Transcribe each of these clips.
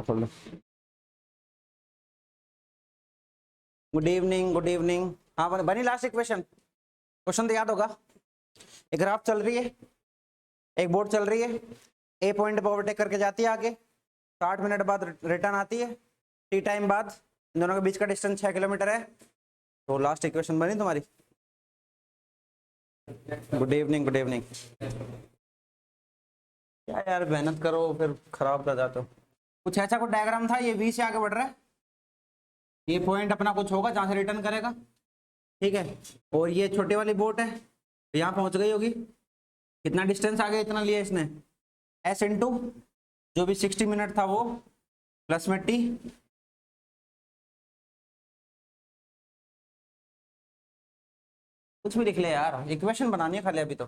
खोल लो। Good evening, good evening. हाँ बनी लास्ट इक्वेशन। क्वेश्चन तो याद होगा। एक ग्राफ चल रही है, एक बोर्ड चल रही है, ए पॉइंट पर ओवरटेक करके जाती है आगे, 60 मिनट बाद रिटर्न आती है, टी टाइम बाद। इन दोनों के बीच का डिस्टेंस 6 किलोमीटर है। तो लास्ट इक्वेशन बनी तुम्हारी। Good evening, good evening. क्या यार, मेहनत करो फिर खराब कर जाते हो। कुछ ऐसा कुछ डायग्राम था, ये वी से आगे बढ़ रहा है, ये पॉइंट अपना कुछ होगा जहां से रिटर्न करेगा, ठीक है। और ये छोटी वाली बोट है, यहाँ पहुंच गई होगी। कितना डिस्टेंस आगे इतना लिया इसने, एस इंटू जो भी 60 मिनट था वो प्लस में टी। कुछ भी लिख ले यार, इक्वेशन बनानी है खाली अभी तो।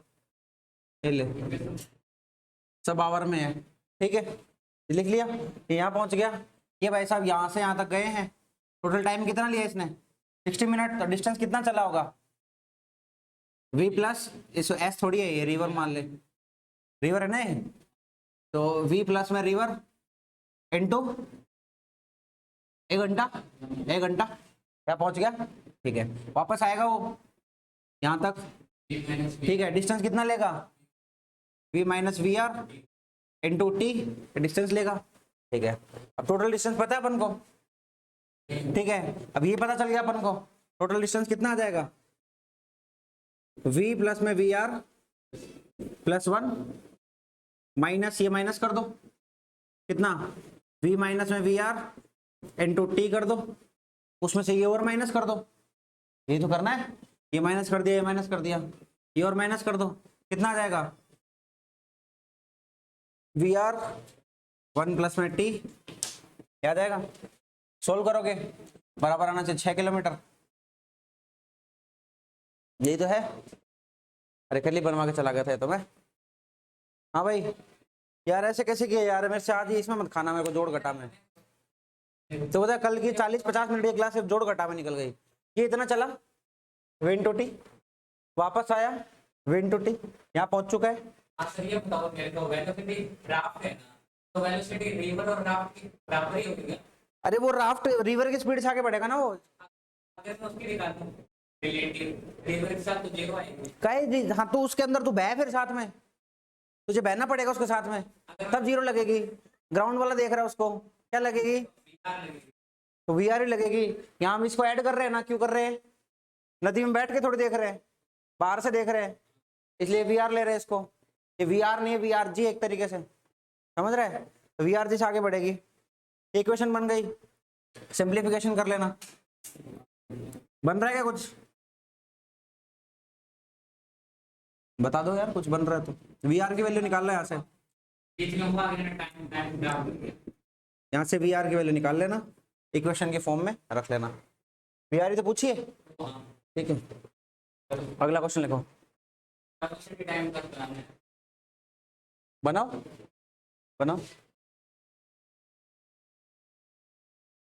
ये ले, सब आवर में है, ठीक है। लिख लिया, यहाँ पहुंच गया। ये भाई साहब यहाँ से यहाँ तक गए हैं, टोटल टाइम कितना लिया इसने, 60 मिनट। तो डिस्टेंस कितना चला होगा, v प्लस इस एस थोड़ी है, ये रिवर मान ले, रिवर है ना ये। तो v प्लस में रिवर इनटू 1 घंटा, 1 घंटा क्या पहुंच गया, ठीक है। वापस आएगा वो यहाँ तक, ठीक है। डिस्टेंस कितना लेगा, v minus v are into t, distance लेगा, ठीक है। अब टोटल डिस्टेंस पता है अपन को, ठीक है। अब ये पता चल गया अपन को टोटल डिस्टेंस कितना आ जाएगा, v प्लस में वी आर प्लस 1 माइनस ये माइनस कर दो, कितना, v माइनस में वी आर इंटू टी कर दो, उसमें से ये और माइनस कर दो, ये तो करना है। ये माइनस कर दिया, ये माइनस कर दिया, ये और माइनस कर दो, कितना आ जाएगा, वी आर 1 प्लस में टी, क्या आ जाएगा। सोल्व करोगे बराबर आना चाहिए 6 किलोमीटर, यही तो है। अरे कल ही बनवा के चला गया था तो मैं। हाँ भाई यार, ऐसे कैसे किया यार, मेरे से आज ही इसमें मत खाना, मेरे को जोड़ घटा में तो बता। कल की 40-50 मिनट की क्लास सिर्फ जोड़ घटा में निकल गई। ये इतना चला विन टू टी, वापस आया विन टू टी, यहाँ पहुंच चुका है। ये बताओ मेरे को, वेलोसिटी राफ्ट है ना, तो वेलोसिटी रिवर और राफ्ट की बराबर ही होगी क्या? अरे वो राफ्ट रिवर की स्पीड से आगे बढ़ेगा ना वो, अगर मैं उसकी निकाल दूं रिलेटिव रिवर के साथ तो जीरो आएगी। कहे हाँ, तो उसके अंदर तू बह, फिर साथ में तुझे बहना पड़ेगा उसके साथ में, तब जीरो लगेगी। ग्राउंड वाला देख रहा है उसको, क्या लगेगी, तो वी आर ही लगेगी। यहाँ हम इसको ऐड कर रहे हैं ना, क्यों कर रहे हैं, नदी में बैठ के थोड़ी देख रहे हैं, बाहर से देख रहे हैं, इसलिए वी आर ले रहे हैं इसको। ये वी आर नहीं है, वी आर जी एक तरीके से, समझ रहे हैं। तो वी आर जी से आगे बढ़ेगी, इक्वेशन बन गई। सिंप्लीफिकेशन कर लेना, बन रहा है क्या कुछ, बता दो यार, कुछ बन रहा है तो। वी आर की वैल्यू निकाल लो यहाँ से, यहाँ से वी आर की वैल्यू निकाल लेना, इक्वेशन के फॉर्म में रख लेना। वी आर ही तो पूछिए, ठीक है। अगला क्वेश्चन लिखो, बनाओ बनाओ,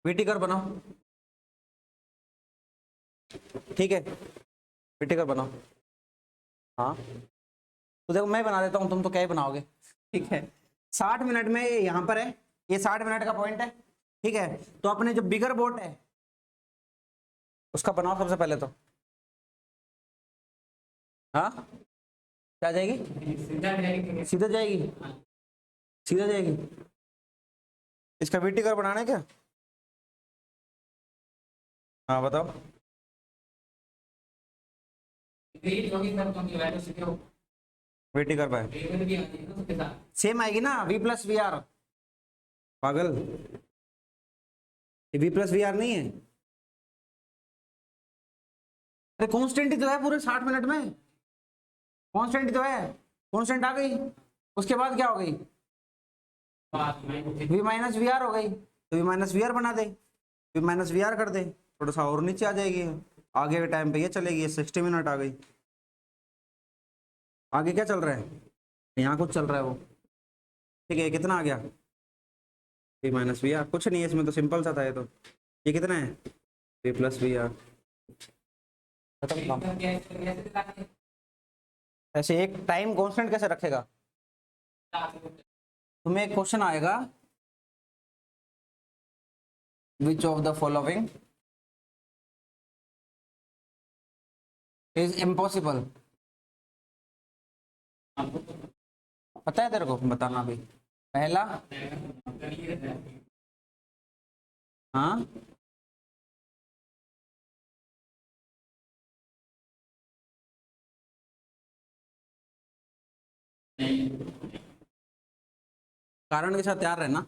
वीटी कर बनाओ, ठीक है, वीटी कर बनाओ। हाँ तो देखो मैं बना देता हूँ, तुम तो क्या ही बनाओगे, ठीक है। 60 मिनट में ये यहाँ पर है, ये 60 मिनट का पॉइंट है, ठीक है। तो अपने जो बिगर बोट है उसका बनाओ सबसे पहले तो। हाँ क्या जाएगी, सीधा जाएगी, सीधा जाएगी। इसका वीटी कर बनाना है क्या, हाँ बताओ। वीटी कर पाए सेम आएगी ना, वी प्लस वी आर, पागल, ये वी प्लस वी आर नहीं है। अरे कॉन्स्टेंट ही तो है पूरे 60 मिनट में, कॉन्स्टेंट ही तो है, कॉन्स्टेंट आ गई, उसके बाद क्या हो गई, वी माइनस वी आर हो गई, तो वी माइनस वी आर बना दे, वी माइनस वी आर कर दे, थोड़ा सा और नीचे आ जाएगी, आगे के टाइम पे ये चलेगी, ये 60 मिनट आ गई। आगे क्या चल रहा है, यहाँ कुछ चल रहा है वो, ठीक है। कितना आ गया, वी माइनस वी आर, कुछ नहीं है इसमें तो, सिंपल सा था ये तो। ये कितना है, वी प्लस वी आर, ऐसे एक टाइम कांस्टेंट कैसे रखेगा। तुम्हें एक क्वेश्चन आएगा, which of the following is impossible? पता है तेरे को, बताना अभी। पहला, हाँ कारण के साथ तैयार रहना।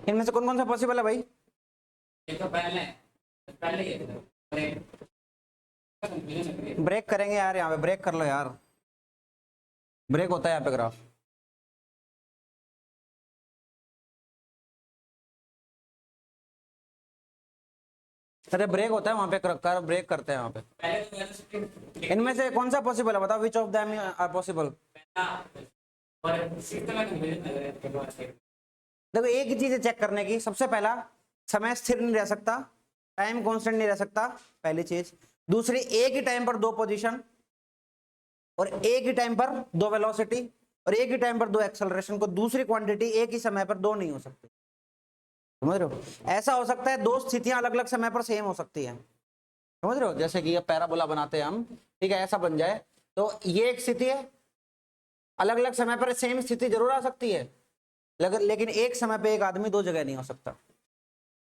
इनमें से कौन कौन सा पॉसिबल है भाई? ये तो पहले पहले ये था। ब्रेक करेंगे यार, यहाँ पे ब्रेक कर लो यार, ब्रेक होता है यहाँ पे ग्राफ। अरे ब्रेक होता है वहां पे, कर ब्रेक करते हैं वहां पे। पहले तो वेलोसिटी इनमें से कौन सा पॉसिबल है बताओ, which of them are possible? और सिक्स में देखो एक ही चीज है चेक करने की, सबसे पहला समय स्थिर नहीं रह सकता, टाइम कांस्टेंट नहीं रह सकता, पहली चीज। दूसरी, एक ही टाइम पर दो पोजीशन और एक ही टाइम पर दो वेलोसिटी और एक ही टाइम पर दो एक्सेलरेशन को, दूसरी क्वांटिटी एक ही समय पर दो नहीं हो सकती। समझ रहे हो? ऐसा हो सकता है दो स्थितियां अलग अलग समय पर सेम हो सकती है। समझ रहे हो? जैसे कि ये पैराबोला बनाते हैं हम, ठीक है, ऐसा बन जाए तो ये एक स्थिति है, अलग अलग समय पर सेम स्थिति जरूर आ सकती है, लेकिन एक समय पे एक आदमी दो जगह नहीं हो सकता।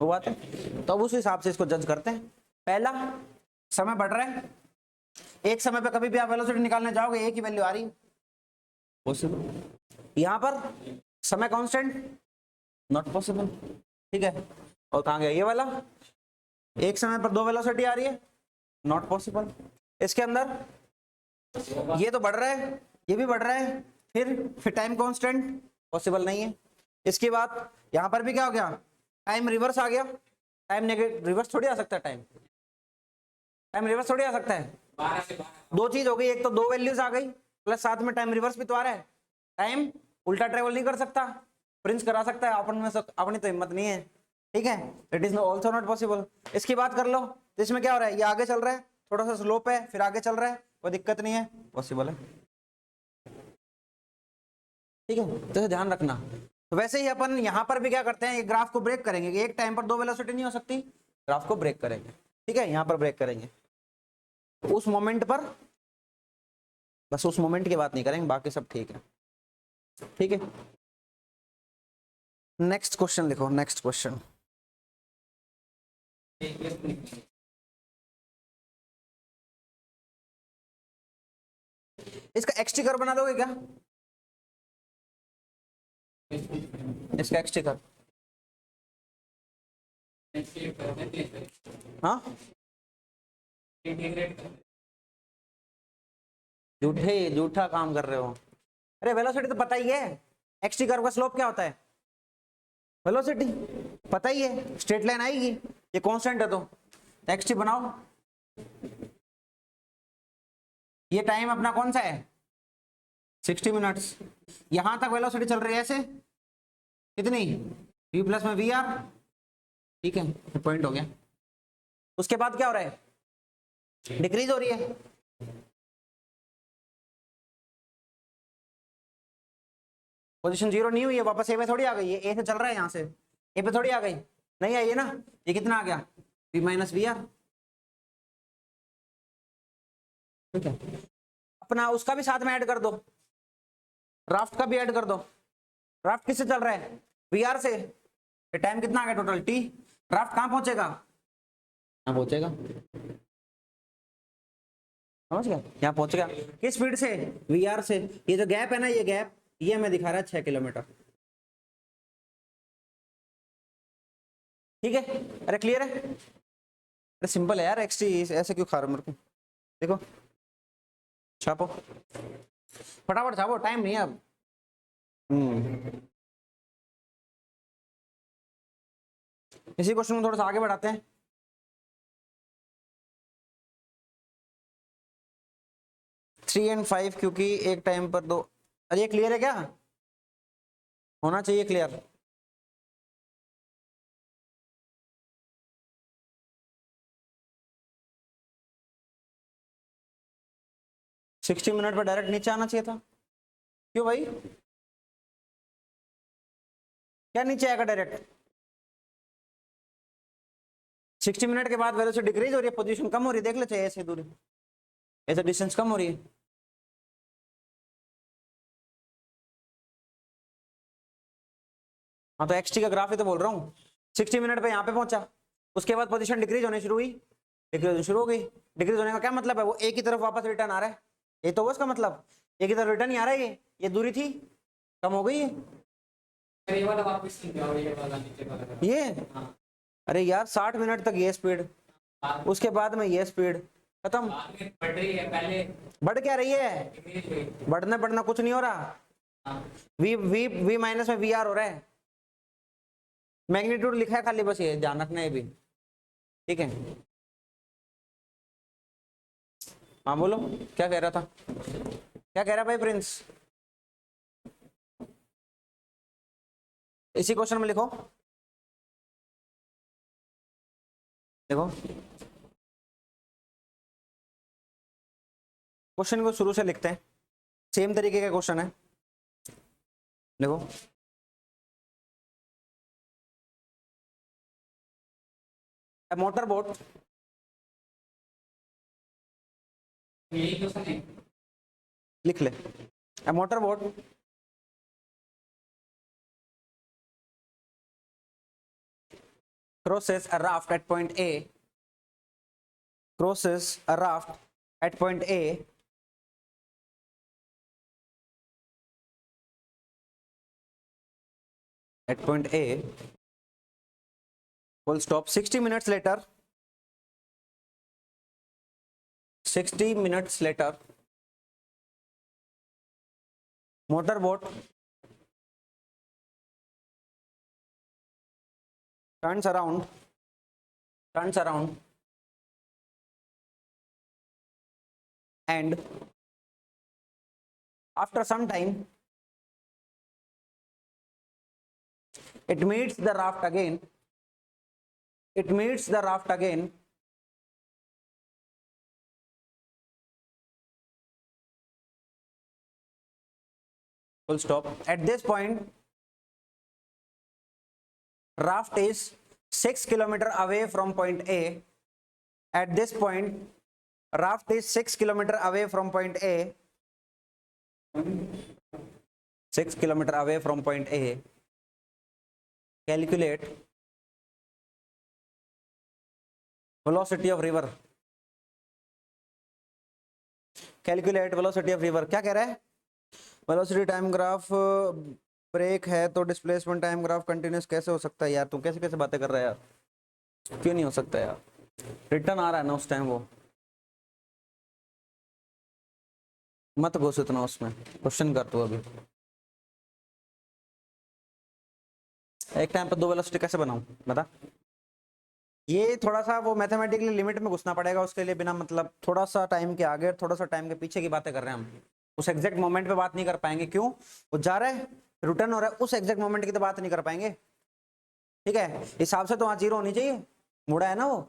वो बात है, तो अब उस हिसाब से इसको जज करते हैं। पहला, समय बढ़ रहा है, एक समय पे कभी भी आप वेलोसिटी निकालने जाओगे एक ही वैल्यू आ रही है, पॉसिबल। यहां पर समय कांस्टेंट, नॉट पॉसिबल, ठीक है। और कहां गया ये वाला, एक समय पर दो वेलोसिटी आ रही है, नॉट पॉसिबल। इसके अंदर ये तो बढ़ रहा है, ये भी बढ़ रहा है, फिर टाइम कांस्टेंट, पॉसिबल नहीं है। इसके बाद यहां पर भी क्या हो गया, टाइम रिवर्स आ गया, टाइम नेगेटिव रिवर्स थोड़ी आ सकता है, टाइम रिवर्स थोड़ी आ सकता है। 12 से 12 दो चीज हो गई, एक तो दो वैल्यूज आ गई प्लस साथ में टाइम रिवर्स भी तो आ रहा है। टाइम उल्टा ट्रेवल नहीं कर सकता, प्रिंस करा सकता है, अपन में से अपनी तो हिम्मत नहीं है, ठीक है, it is also not possible. इसकी बात कर लो तो इसमें क्या हो रहा है, ये आगे चल रहा है, थोड़ा सा स्लोप है, फिर आगे चल रहा है, कोई दिक्कत नहीं है, पॉसिबल है, ठीक है। तो ध्यान रखना। तो वैसे ही अपन यहां पर भी क्या करते हैं, ये ग्राफ को ब्रेक करेंगे कि एक टाइम पर दो वेलोसिटी नहीं हो सकती, ग्राफ को ब्रेक करेंगे, ठीक है, यहां पर ब्रेक करेंगे उस मोमेंट पर, बस उस मोमेंट की बात नहीं करेंगे, बाकी सब ठीक है, ठीक है। नेक्स्ट क्वेश्चन लिखो, नेक्स्ट क्वेश्चन। इसका एक्स कर्व बना दोगे क्या, इसका एक्स कर्व? हाँ, झूठा काम कर रहे हो। अरे वेलोसिटी तो पता ही है, एक्स कर्व का स्लोप क्या होता है, वेलोसिटी पता ही है, स्ट्रेट लाइन आएगी, ये कांस्टेंट है, तो एक्स बनाओ। ये टाइम अपना कौन सा है, 60 मिनट्स। यहां तक वेलोसिटी चल रही है ऐसे, कितनी, v प्लस में वी आर, ठीक है, पॉइंट हो गया। उसके बाद क्या हो रहा है, डिक्रीज हो रही है, पोजीशन जीरो नहीं हुई है, वापस ए पे थोड़ी आ गई है, ए से चल रहा है, यहां से ए पे थोड़ी आ गई, नहीं आई है ना, ये कितना आ गया, v माइनस वी आर, ठीक है। अपना उसका भी साथ में ऐड कर दो, राफ्ट का भी ऐड कर दो। राफ्ट किससे चल रहा है, वी आर से, टाइम कितना आ गया टोटल टी, राफ्ट कहां पहुंचेगा, यहाँ पहुंचेगा, समझ गया, यहाँ पहुंचेगा, किस स्पीड से, वी आर से। ये जो गैप है ना, ये गैप ये हमें दिखा रहा है 6 किलोमीटर, ठीक है। अरे क्लियर है, अरे सिंपल है यार, एक्सटी ऐसे क्यों खा रहे हो मेरे को, देखो छापो, फटाफट छापो, टाइम नहीं है अब। इसी क्वेश्चन को थोड़ा सा आगे बढ़ाते हैं। 3 and 5 क्योंकि एक टाइम पर दो। अरे ये क्लियर है क्या? होना चाहिए क्लियर। सिक्सटी मिनट पर डायरेक्ट नीचे आना चाहिए था। क्यों भाई? क्या नीचे आएगा डायरेक्ट? 60 मिनट के बाद वेलोसिटी डिक्रीज हो रही है, पोजीशन कम हो रही है, देख ले चाहिए ऐसे दूरी, ऐसे डिस्टेंस कम हो रही है। हाँ तो एक्सटी का ग्राफ ही तो बोल रहा हूँ। 60 मिनट पे यहाँ पे पहुंचा, उसके बाद पोजीशन डिक्रीज होनी शुरू हुई, डिक्रीज होनी शुरू हो गई। डिक्रीज होने का क्या मतलब है? वो एक ही तरफ वापस रिटर्न आ रहा है, ये तो वो उसका मतलब, एक ही तरफ रिटर्न ही आ रहा है। ये दूरी थी, कम हो गई है ये वाला वापस नहीं गया, ये वाला नीचे वाला। ये। हाँ। अरे यार 60 मिनट तक ये स्पीड, उसके बाद में ये स्पीड खत्म। बढ़ रही है, पहले बढ़ क्या रही है? डिक्रीज हुई। बढ़ना बढ़ना कुछ नहीं हो रहा। हाँ। वी वी वी माइनस में वी आर हो रहा है। मैग्नीट्यूड लिखा है खाली, बस ये ध्यान रखना है भी, ठीक है। हाँ बोलो, क्या कह रहा था? क्या कह रहा भाई प्रिंस? इसी क्वेश्चन में लिखो, देखो क्वेश्चन को शुरू से लिखते हैं, सेम तरीके का क्वेश्चन है, देखो। A motorboat, यही क्वेश्चन है। लिख ले। A motorboat crosses a raft at point A, crosses a raft at point A at point A, full stop. 60 minutes later, 60 minutes later, motorboat turns around and after some time it meets the raft again, it meets the raft again, full stop. At this point raft is 6 kilometer away from point A. At this point raft is 6 kilometer away from point A, 6 kilometer away from point A. Calculate velocity of river, calculate velocity of river। क्या कह रहा है? Velocity time graph break है तो displacement time graph continuous कैसे हो सकता है? यार तुम कैसे कैसे बातें कर रहा है यार, क्यों नहीं हो सकता यार? रिटर्न आ रहा है ना उस टाइम, वो मत घुस इतना उसमें, क्वेश्चन कर तू अभी। एक टाइम पर दो वेलोसिटी कैसे बनाऊं बता? ये थोड़ा सा वो मैथमेटिकली लिमिट में घुसना पड़ेगा उसके लिए, बिना मतलब थोड़ा सा टाइम के आगे थोड़ा सा टाइम के पीछे की बातें कर रहे हैं हम, उस एग्जैक्ट मोमेंट पे बात नहीं कर पाएंगे। क्यों? वो जा रहा है, रिटर्न हो रहा है, उस एग्जैक्ट मोमेंट की तो बात नहीं कर पाएंगे, ठीक है। हिसाब से तो वहां जीरो होनी चाहिए, मुड़ा है ना वो,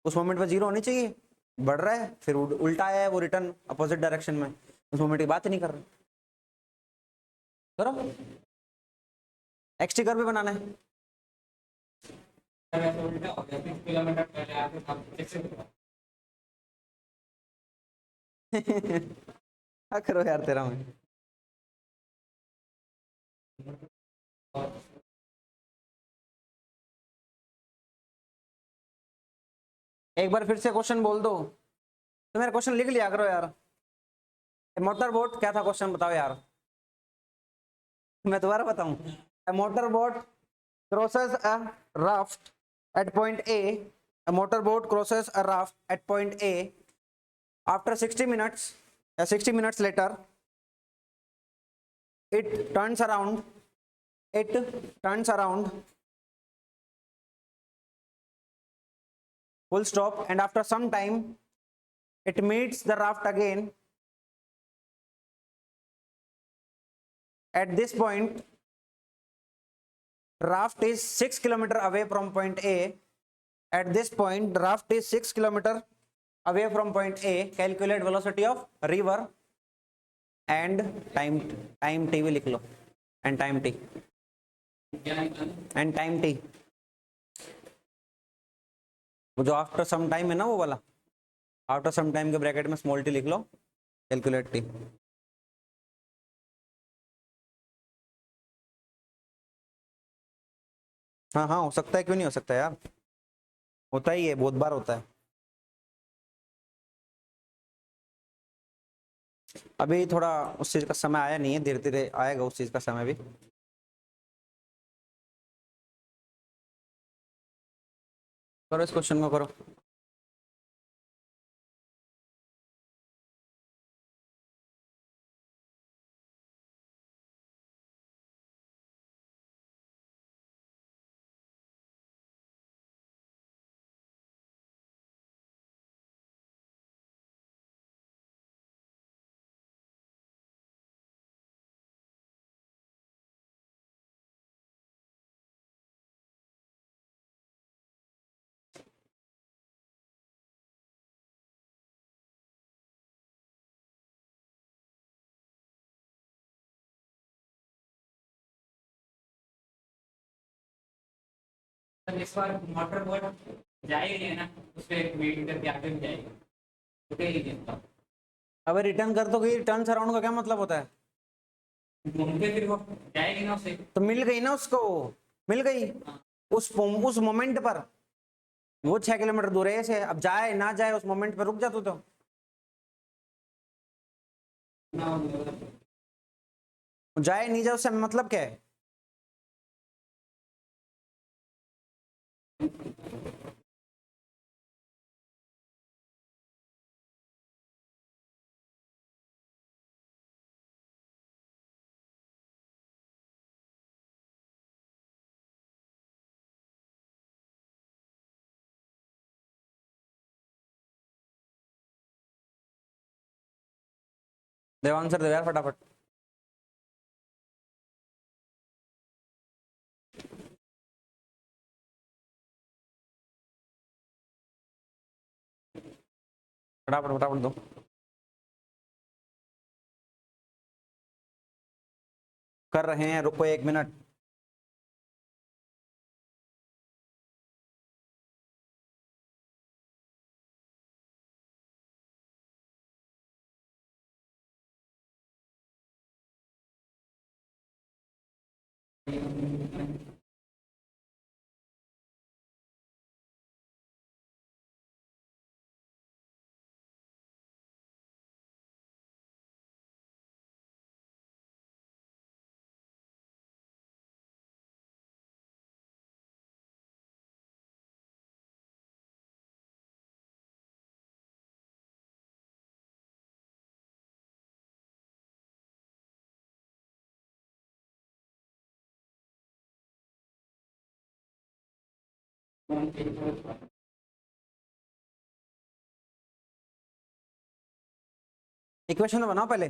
उस मोमेंट पे जीरो होनी चाहिए। बढ़ रहा है फिर उल्टा है वो, रिटर्न अपोजिट डायरेक्शन में, उस मोमेंट की बात ही नहीं कर रहे। करो, एक्सटी कर्व भी बनाना है। वैसे उल्टा हो गया, 6 किलोमीटर पहले आके हम कैसे होगा? क्या करो यार तेरा में। एक बार फिर से क्वेश्चन बोल दो, तो मेरा क्वेश्चन लिख लिया करो यार। मोटर बोट क्या था क्वेश्चन बताओ यार, मैं दोबारा बताऊं। A motorboat crosses a raft at point A. A motorboat crosses a raft at point A. After 60 minutes, 60 minutes later, it turns around. It turns around. Full stop. And after some time, it meets the raft again. at this point raft is 6 kilometer away from point A. At this point the raft is 6 kilometer away from point A. Calculate velocity of river and time t भी लिख लो, and time t, and time t, वो जो after some time है ना, वो वाला after some time के bracket में स्मॉल टी लिख लो, कैलकुलेट टी। हाँ हाँ हो सकता है, क्यों नहीं हो सकता यार, होता ही है, बहुत बार होता है। अभी थोड़ा उस चीज का समय आया नहीं है, धीरे धीरे आएगा उस चीज का समय भी। करो इस क्वेश्चन को करो। इस बार मोटर बोट जाएगी है ना, उस पर वेट करके आगे भी जाएगी, रुकेगी नहीं। अब रिटर्न कर तो गई, टर्न अराउंड का क्या मतलब होता है? घूम के फिर वो जाएगी ना उसे। तो मिल गई ना उसको, मिल गई उस मोमेंट पर, वो 6 किलोमीटर दूर है से, अब जाए ना जाए उस मोमेंट पर रुक जा तू तो। जाए नहीं जाए उससे मतलब क्या है? देव आंसर दे यार फटाफट। फटाफट फटाफट दो। कर रहे हैं, रुको 1 मिनट। इक्वेशन तो बनाओ पहले।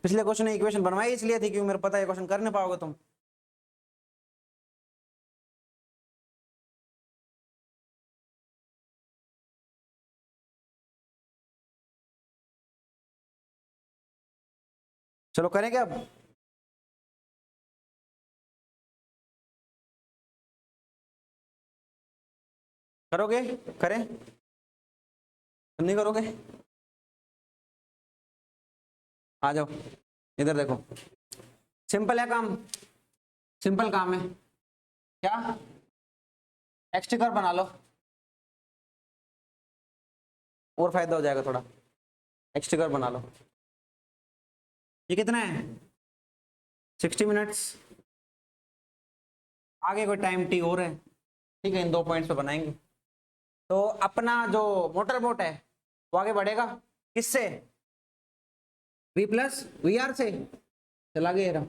पिछले क्वेश्चन ने इक्वेशन बनवाई इसलिए थी क्योंकि मेरे पता है क्वेश्चन कर नहीं पाओगे तुम। चलो करें क्या अब? करोगे? करें? नहीं करोगे? आ जाओ इधर देखो, सिंपल है काम, सिंपल काम है। क्या? एक्सटिकर बना लो, और फायदा हो जाएगा थोड़ा। एक्सटिकर बना लो। ये कितना है? 60 मिनट्स। आगे कोई टाइम टी और है, ठीक है, इन 2 पॉइंट्स पे बनाएंगे। तो अपना जो मोटर बोट है वो आगे बढ़ेगा किससे? V प्लस वी आर से। चला गया,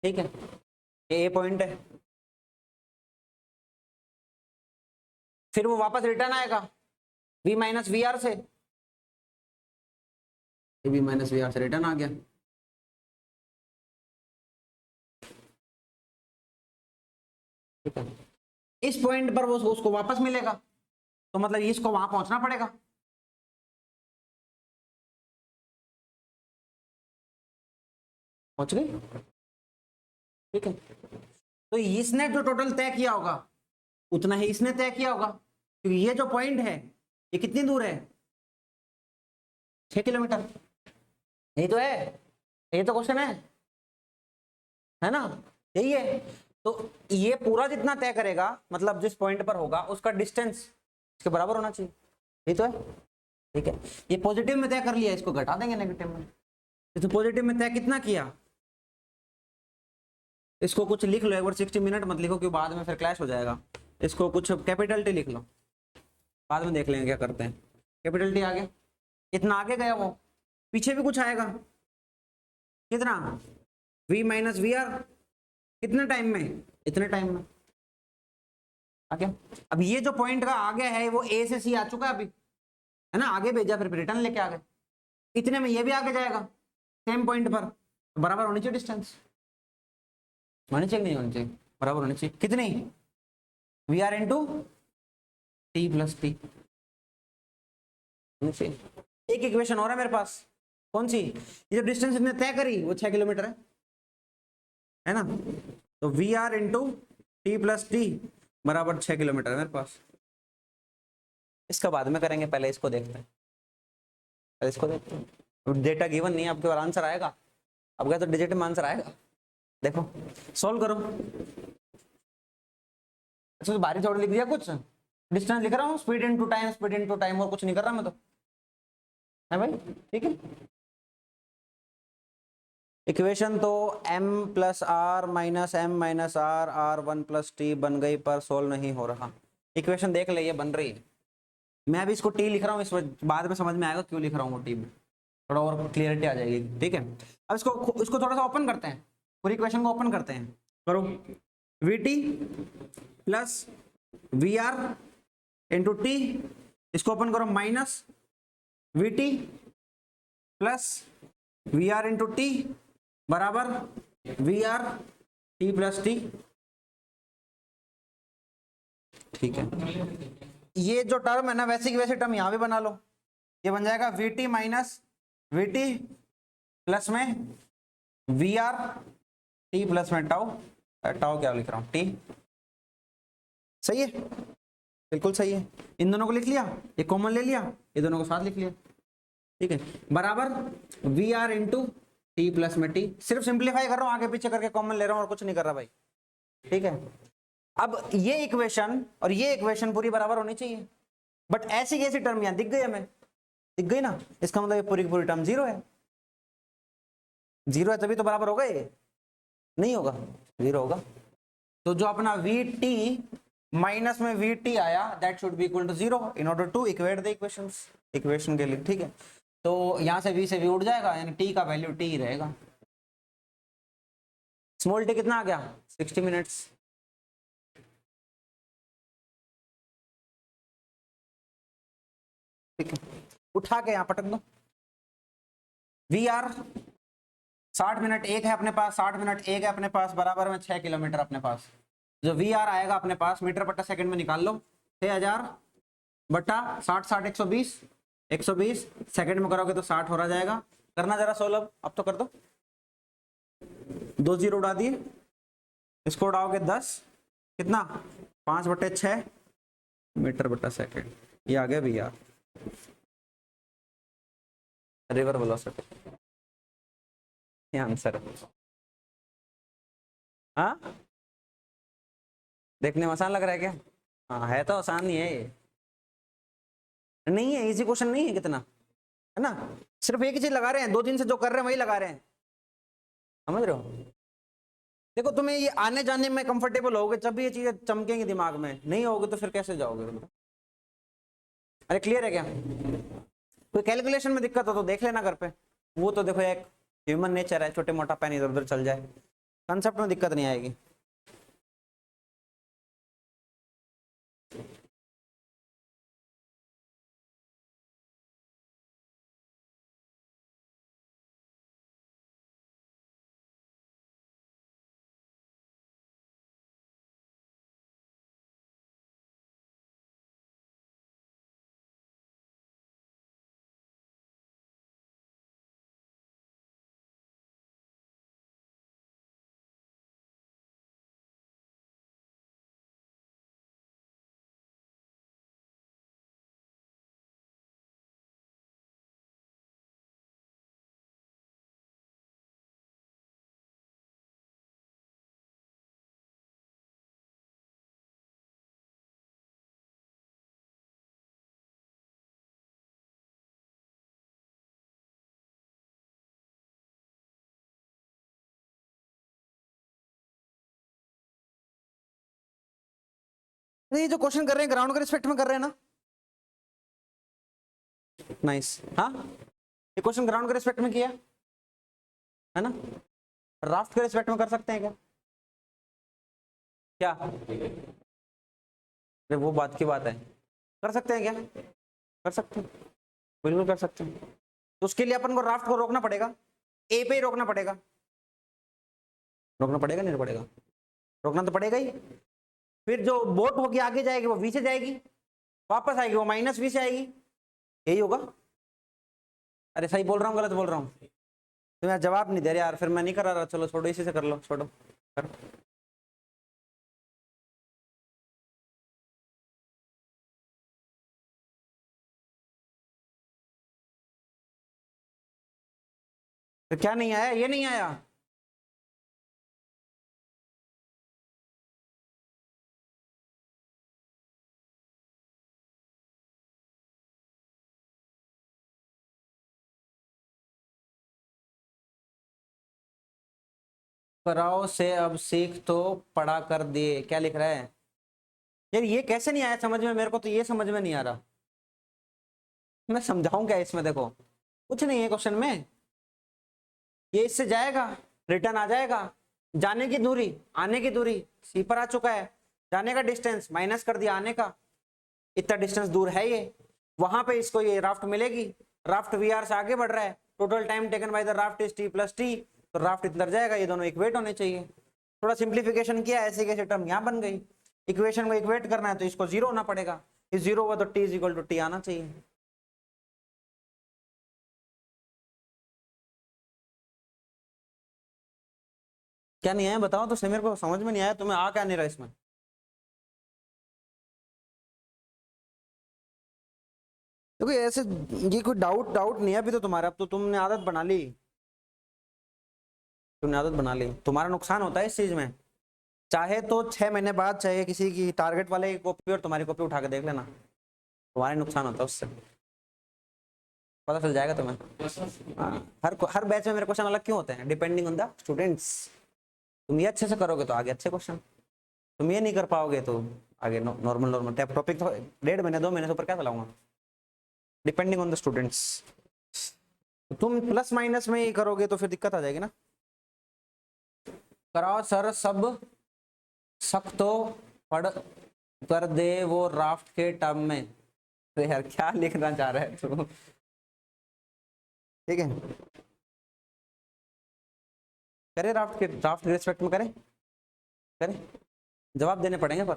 ठीक है, ये ए पॉइंट है। फिर वो वापस रिटर्न आएगा V माइनस वी आर से, a b minus v r से रिटर्न आ गया। ठीक है, इस पॉइंट पर वो उसको वापस मिलेगा, तो मतलब इसको वहां पहुंचना पड़ेगा। पहुंच गई। ठीक है, तो इसने जो टोटल तय किया होगा उतना ही इसने तय किया होगा, क्योंकि ये जो पॉइंट है ये कितनी दूर है, 6 किलोमीटर। यही तो है, ये तो क्वेश्चन है ना, यही है। तो ये पूरा जितना तय करेगा मतलब जिस पॉइंट पर होगा उसका डिस्टेंस इसके बराबर होना चाहिए, यही तो है। ठीक है, ये पॉजिटिव में तय कर लिया, इसको घटा देंगे नेगेटिव में। तो पॉजिटिव में तय कितना किया, इसको कुछ लिख लो एक बार, 60 मिनट मत लिखो क्योंकि बाद में फिर क्लैश हो जाएगा। इसको कुछ कैपिटल टी लिख लो, बाद में देख लेंगे क्या करते हैं। कैपिटल टी आ गया, इतना आगे गया वो, पीछे भी कुछ आएगा, कितना v माइनस वी आर, कितने टाइम में, इतने टाइम में आ गया। अब ये जो पॉइंट का आगे है वो a से c आ चुका है अभी, है ना, आगे भेजा फिर रिटर्न लेके आ गए, इतने में ये भी आगे जाएगा सेम पॉइंट पर, तो बराबर होनी चाहिए डिस्टेंस, होनी चाहिए नहीं होनी चाहिए, बराबर होनी चाहिए। कितनी, v are into t plus t. एक इक्वेशन और है मेरे पास, कौन सी, ये जो डिस्टेंस इसने तय करी वो 6 किलोमीटर है ना, तो v are into t plus t बराबर 6 किलोमीटर है मेरे पास। इसका बाद में करेंगे, पहले इसको देखते हैं, पहले इसको देखते हैं। डेटा गिवन नहीं है, आपके बार आंसर आएगा, अब क्या तो डिजिट में आंसर आएगा, देखो सॉल्व करो। अच्छा तो बारी थोड़ी लिख दिया, कुछ डिस्टेंस लिख रहा हूँ, speed into time, speed into time, और कुछ नहीं कर रहा मैं तो, है भाई। ठीक है, इक्वेशन तो m plus r minus m minus r r one plus t बन गई, पर सोल्व नहीं हो रहा। इक्वेशन देख ले, ये बन रही है, मैं अभी इसको टी लिख रहा हूँ, इस बाद में समझ में आएगा क्यों लिख रहा हूँ वो टी में, थोड़ा और क्लियरिटी आ जाएगी। ठीक है, अब इसको थोड़ा सा ओपन करते हैं, पूरी इक्वेशन को ओपन करते हैं, करो V T plus V are into T, इसको ओपन करो, minus V T plus V are into T बराबर we R T plus T. ठीक है, ये जो टर्म है ना वैसे की वैसे टर्म यहां भी बना लो, ये बन जाएगा we t minus V T plus में वी आर टी प्लस में टाउ, टाउ क्या लिख रहा हूं, टी। सही है, बिल्कुल सही है, इन दोनों को लिख लिया, ये कॉमन ले लिया, ये दोनों को साथ लिख लिया। ठीक है, बराबर we are into t plus में टी, सिर्फ सिंप्लीफाई कर रहा हूं, आगे पीछे करके कॉमन ले रहा हूं और कुछ नहीं कर रहा भाई। ठीक है, अब ये इक्वेशन और ये इक्वेशन पूरी बराबर होनी चाहिए, बट ऐसी कैसी टर्म यहां दिख गई हमें, दिख गई ना, इसका मतलब ये पूरी की पूरी टर्म जीरो है, जीरो है तभी तो बराबर होगा, ये नहीं होगा, जीरो होगा। तो जो अपना वी टी माइनस में वी टी आया that should be equal to zero in order to equate the equations, equation के लिए। ठीक है, तो यहां से v से v उड़ जाएगा, यानी t का वैल्यू t ही रहेगा। स्मॉल t कितना आ गया, 60 मिनट्स। ठीक है, उठा के यहां पटक दो, वी आर 60 मिनट एक है अपने पास, 60 मिनट एक है अपने पास, बराबर में 6 किलोमीटर अपने पास। जो वी आर आएगा अपने पास मीटर बटा सेकंड में निकाल लो, 6000 बटा 60 60 120, 120 सेकंड में करोगे तो 60 हो रहा जाएगा। करना जरा सोल्व, अब तो कर दो, 2 जीरो उड़ा दिए, इसको उड़ाओगे 10, कितना 5 बटे 6 मीटर बटा सेकंड, ये आ गया वी आर, रिवर वेलोसिटी, ये आंसर है। हाँ, देखने में आसान लग रहा है क्या, हाँ है तो आसान ही है ये, नहीं है इजी क्वेश्चन नहीं है कितना, है ना, सिर्फ एक ही चीज लगा रहे हैं, 2 दिन से जो कर रहे हैं वही लगा रहे हैं, समझ रहे हो। देखो तुम्हें ये आने जाने में कंफर्टेबल होगे जब भी ये चीजें चमकेंगी दिमाग में, नहीं होगे तो फिर कैसे जाओगे तुम। अरे क्लियर है क्या, कोई कैलकुलेशन में दिक्कत हो तो देख लेना घर पे, वो तो देखो एक ह्यूमन नेचर है, छोटे मोटा पेन इधर उधर चल जाए, कंसेप्ट में दिक्कत नहीं आएगी। ये जो क्वेश्चन कर रहे हैं ग्राउंड के रिस्पेक्ट में कर रहे हैं ना, नाइस। हाँ, ये क्वेश्चन ग्राउंड के रिस्पेक्ट में किया है ना, राफ्ट के रिस्पेक्ट में कर सकते हैं क्या? क्या अरे वो बात की बात है, कर सकते हैं क्या? कर सकते हैं, बिल्कुल कर सकते हैं। तो उसके लिए अपन को राफ्ट को रोकना पड़ेगा, ए पे ही रोकना पड़ेगा। रोकना पड़ेगा नहीं पड़ेगा? रोकना तो पड़ेगा ही। फिर जो बोट होगी आगे जाएगी वो वी से जाएगी, वापस आएगी वो माइनस वी से आएगी, यही होगा। अरे सही बोल रहा हूँ गलत बोल रहा हूँ? तो मैं जवाब नहीं दे रहा यार, फिर मैं नहीं करा रहा। चलो छोड़ो, इसी से कर लो, छोड़ो करो। तो क्या नहीं आया? ये नहीं आया। कराओ से अब सीख तो पढ़ा कर दिए, क्या लिख रहा है यार? ये कैसे नहीं आया समझ में? मेरे को तो ये समझ में नहीं आ रहा। मैं समझाऊं क्या इसमें? देखो कुछ नहीं है क्वेश्चन में, ये इससे जाएगा, रिटर्न आ जाएगा। जाने की दूरी, आने की दूरी सी पर आ चुका है, जाने का डिस्टेंस माइनस कर दिया आने का, इतना डिस्टेंस दूर है ये। वहां पे इसको ये राफ्ट मिलेगी, राफ्ट वी आर से आगे बढ़ रहा है, total time taken by the raft is T plus T, तो राफ्ट इधर जाएगा, ये दोनों इक्वेट होने चाहिए। थोड़ा सिंप्लीफिकेशन किया, ऐसे कैसे टर्म यहाँ बन गई। इक्वेशन को इक्वेट करना है तो इसको जीरो होना पड़ेगा, इस जीरो हुआ तो t is equal to t आना चाहिए। क्या नहीं आया बताओ तो सही, मेरे को समझ में नहीं आया, तुम्हें आ क्या नहीं रहा इसमें? देखो ऐसे ये कोई डाउट डाउट नहीं है अभी तो तुम्हारा, अब तो तुमने आदत बना ली, तुमने आदत बना ली। तुम्हारा नुकसान होता है इस चीज में। चाहे तो 6 महीने बाद चाहे किसी की टारगेट वाले की कॉपी और तुम्हारी कॉपी उठा के देख लेना, तुम्हारे नुकसान होता है उससे, पता चल जाएगा तुम्हें। हाँ, हर बैच में मेरे क्वेश्चन अलग क्यों होते हैं? Depending on the students. तुम ये अच्छे से करोगे तो आगे अच्छे क्वेश्चन, तुम ये नहीं कर पाओगे तो आगे नॉर्मल नॉर्मल टॉपिक तो 1.5 महीने 2 महीने से ऊपर क्या चलाऊंगा, डिपेंडिंग ऑन द स्टूडेंट्स। तुम प्लस माइनस में ही करोगे तो फिर दिक्कत आ जाएगी ना। कराओ सर सब सख्त तो पढ़ कर दे वो राफ्ट के टर्म में। तो यार क्या लिखना चाह रहा है तू? ठीक है, करे राफ्ट के रिस्पेक्ट में करे, करे जवाब देने पड़ेंगे पर,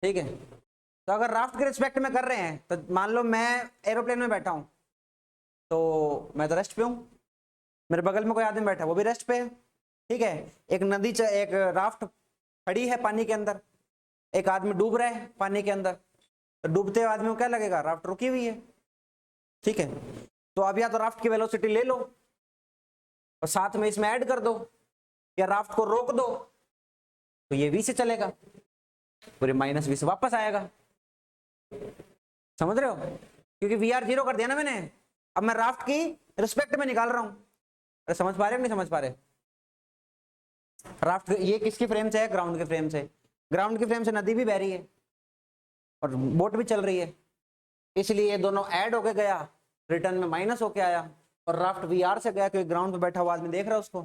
ठीक है। तो अगर राफ्ट के रिस्पेक्ट में कर रहे हैं तो मान लो मैं एरोप्लेन में बैठा हूं, तो मैं तो रेस्ट पे हूं, मेरे बगल में कोई आदमी बैठा है वो भी रेस्ट पे है, ठीक है। एक नदी एक राफ्ट खड़ी है पानी के अंदर, एक आदमी डूब रहा है पानी के अंदर, तो डूबते हुए आदमी को क्या लगेगा? राफ्ट रुकी हुई है, ठीक है। तो अब या तो राफ्ट की वेलोसिटी ले लो और साथ में इसमें ऐड कर दो, या राफ्ट को रोक दो तो ये वी से चलेगा, पूरे माइनस वी से वापस आएगा। समझ रहे हो? क्योंकि वी आर जीरो कर दिया ना मैंने, अब मैं राफ्ट की रिस्पेक्ट में निकाल रहा हूं। अरे समझ पा रहे हो नहीं समझ पा रहे? राफ्ट ये किसकी फ्रेम से है? ग्राउंड के फ्रेम से। ग्राउंड की फ्रेम से नदी भी बह रही है और बोट भी चल रही है, इसलिए ये दोनों ऐड होके गया, रिटर्न में माइनस होके आया, और राफ्ट वी आर से गया क्योंकि ग्राउंड पे बैठा हुआ आदमी देख रहा है उसको,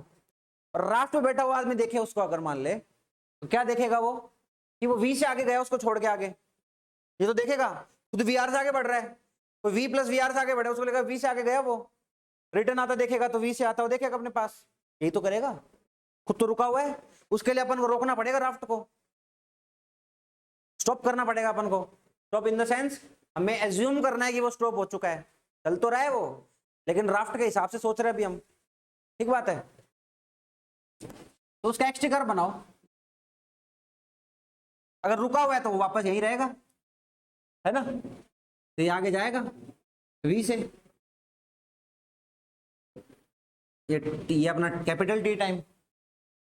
और राफ्ट पे बैठा हुआ आदमी देखे उसको अगर मान ले तो क्या देखेगा वो? कि वो वी से आगे गया उसको छोड़ के आगे, ये तो देखेगा खुद वी आर से आगे बढ़ रहा है, कोई वी प्लस वी आर से आगे बढ़े उसको लगेगा वी से आगे गया, वो रिटर्न आता देखेगा तो वी से आता हुआ देखेगा अपने पास, यही तो करेगा। खुद तो रुका हुआ है, उसके लिए अपन को रोकना पड़ेगा, राफ्ट को स्टॉप करना पड़ेगा अपन को। स्टॉप इन द सेंस हमें एज्यूम करना है कि वो स्टॉप हो चुका है, चल तो रहा है वो, लेकिन राफ्ट के हिसाब से सोच रहे हैं अभी हम, ठीक बात है। तो उसका एक्सटिकर बनाओ, अगर रुका हुआ है तो वो वापस यही रहेगा, है ना, तो ये आगे जाएगा वी से, ये अपना कैपिटल टी टाइम,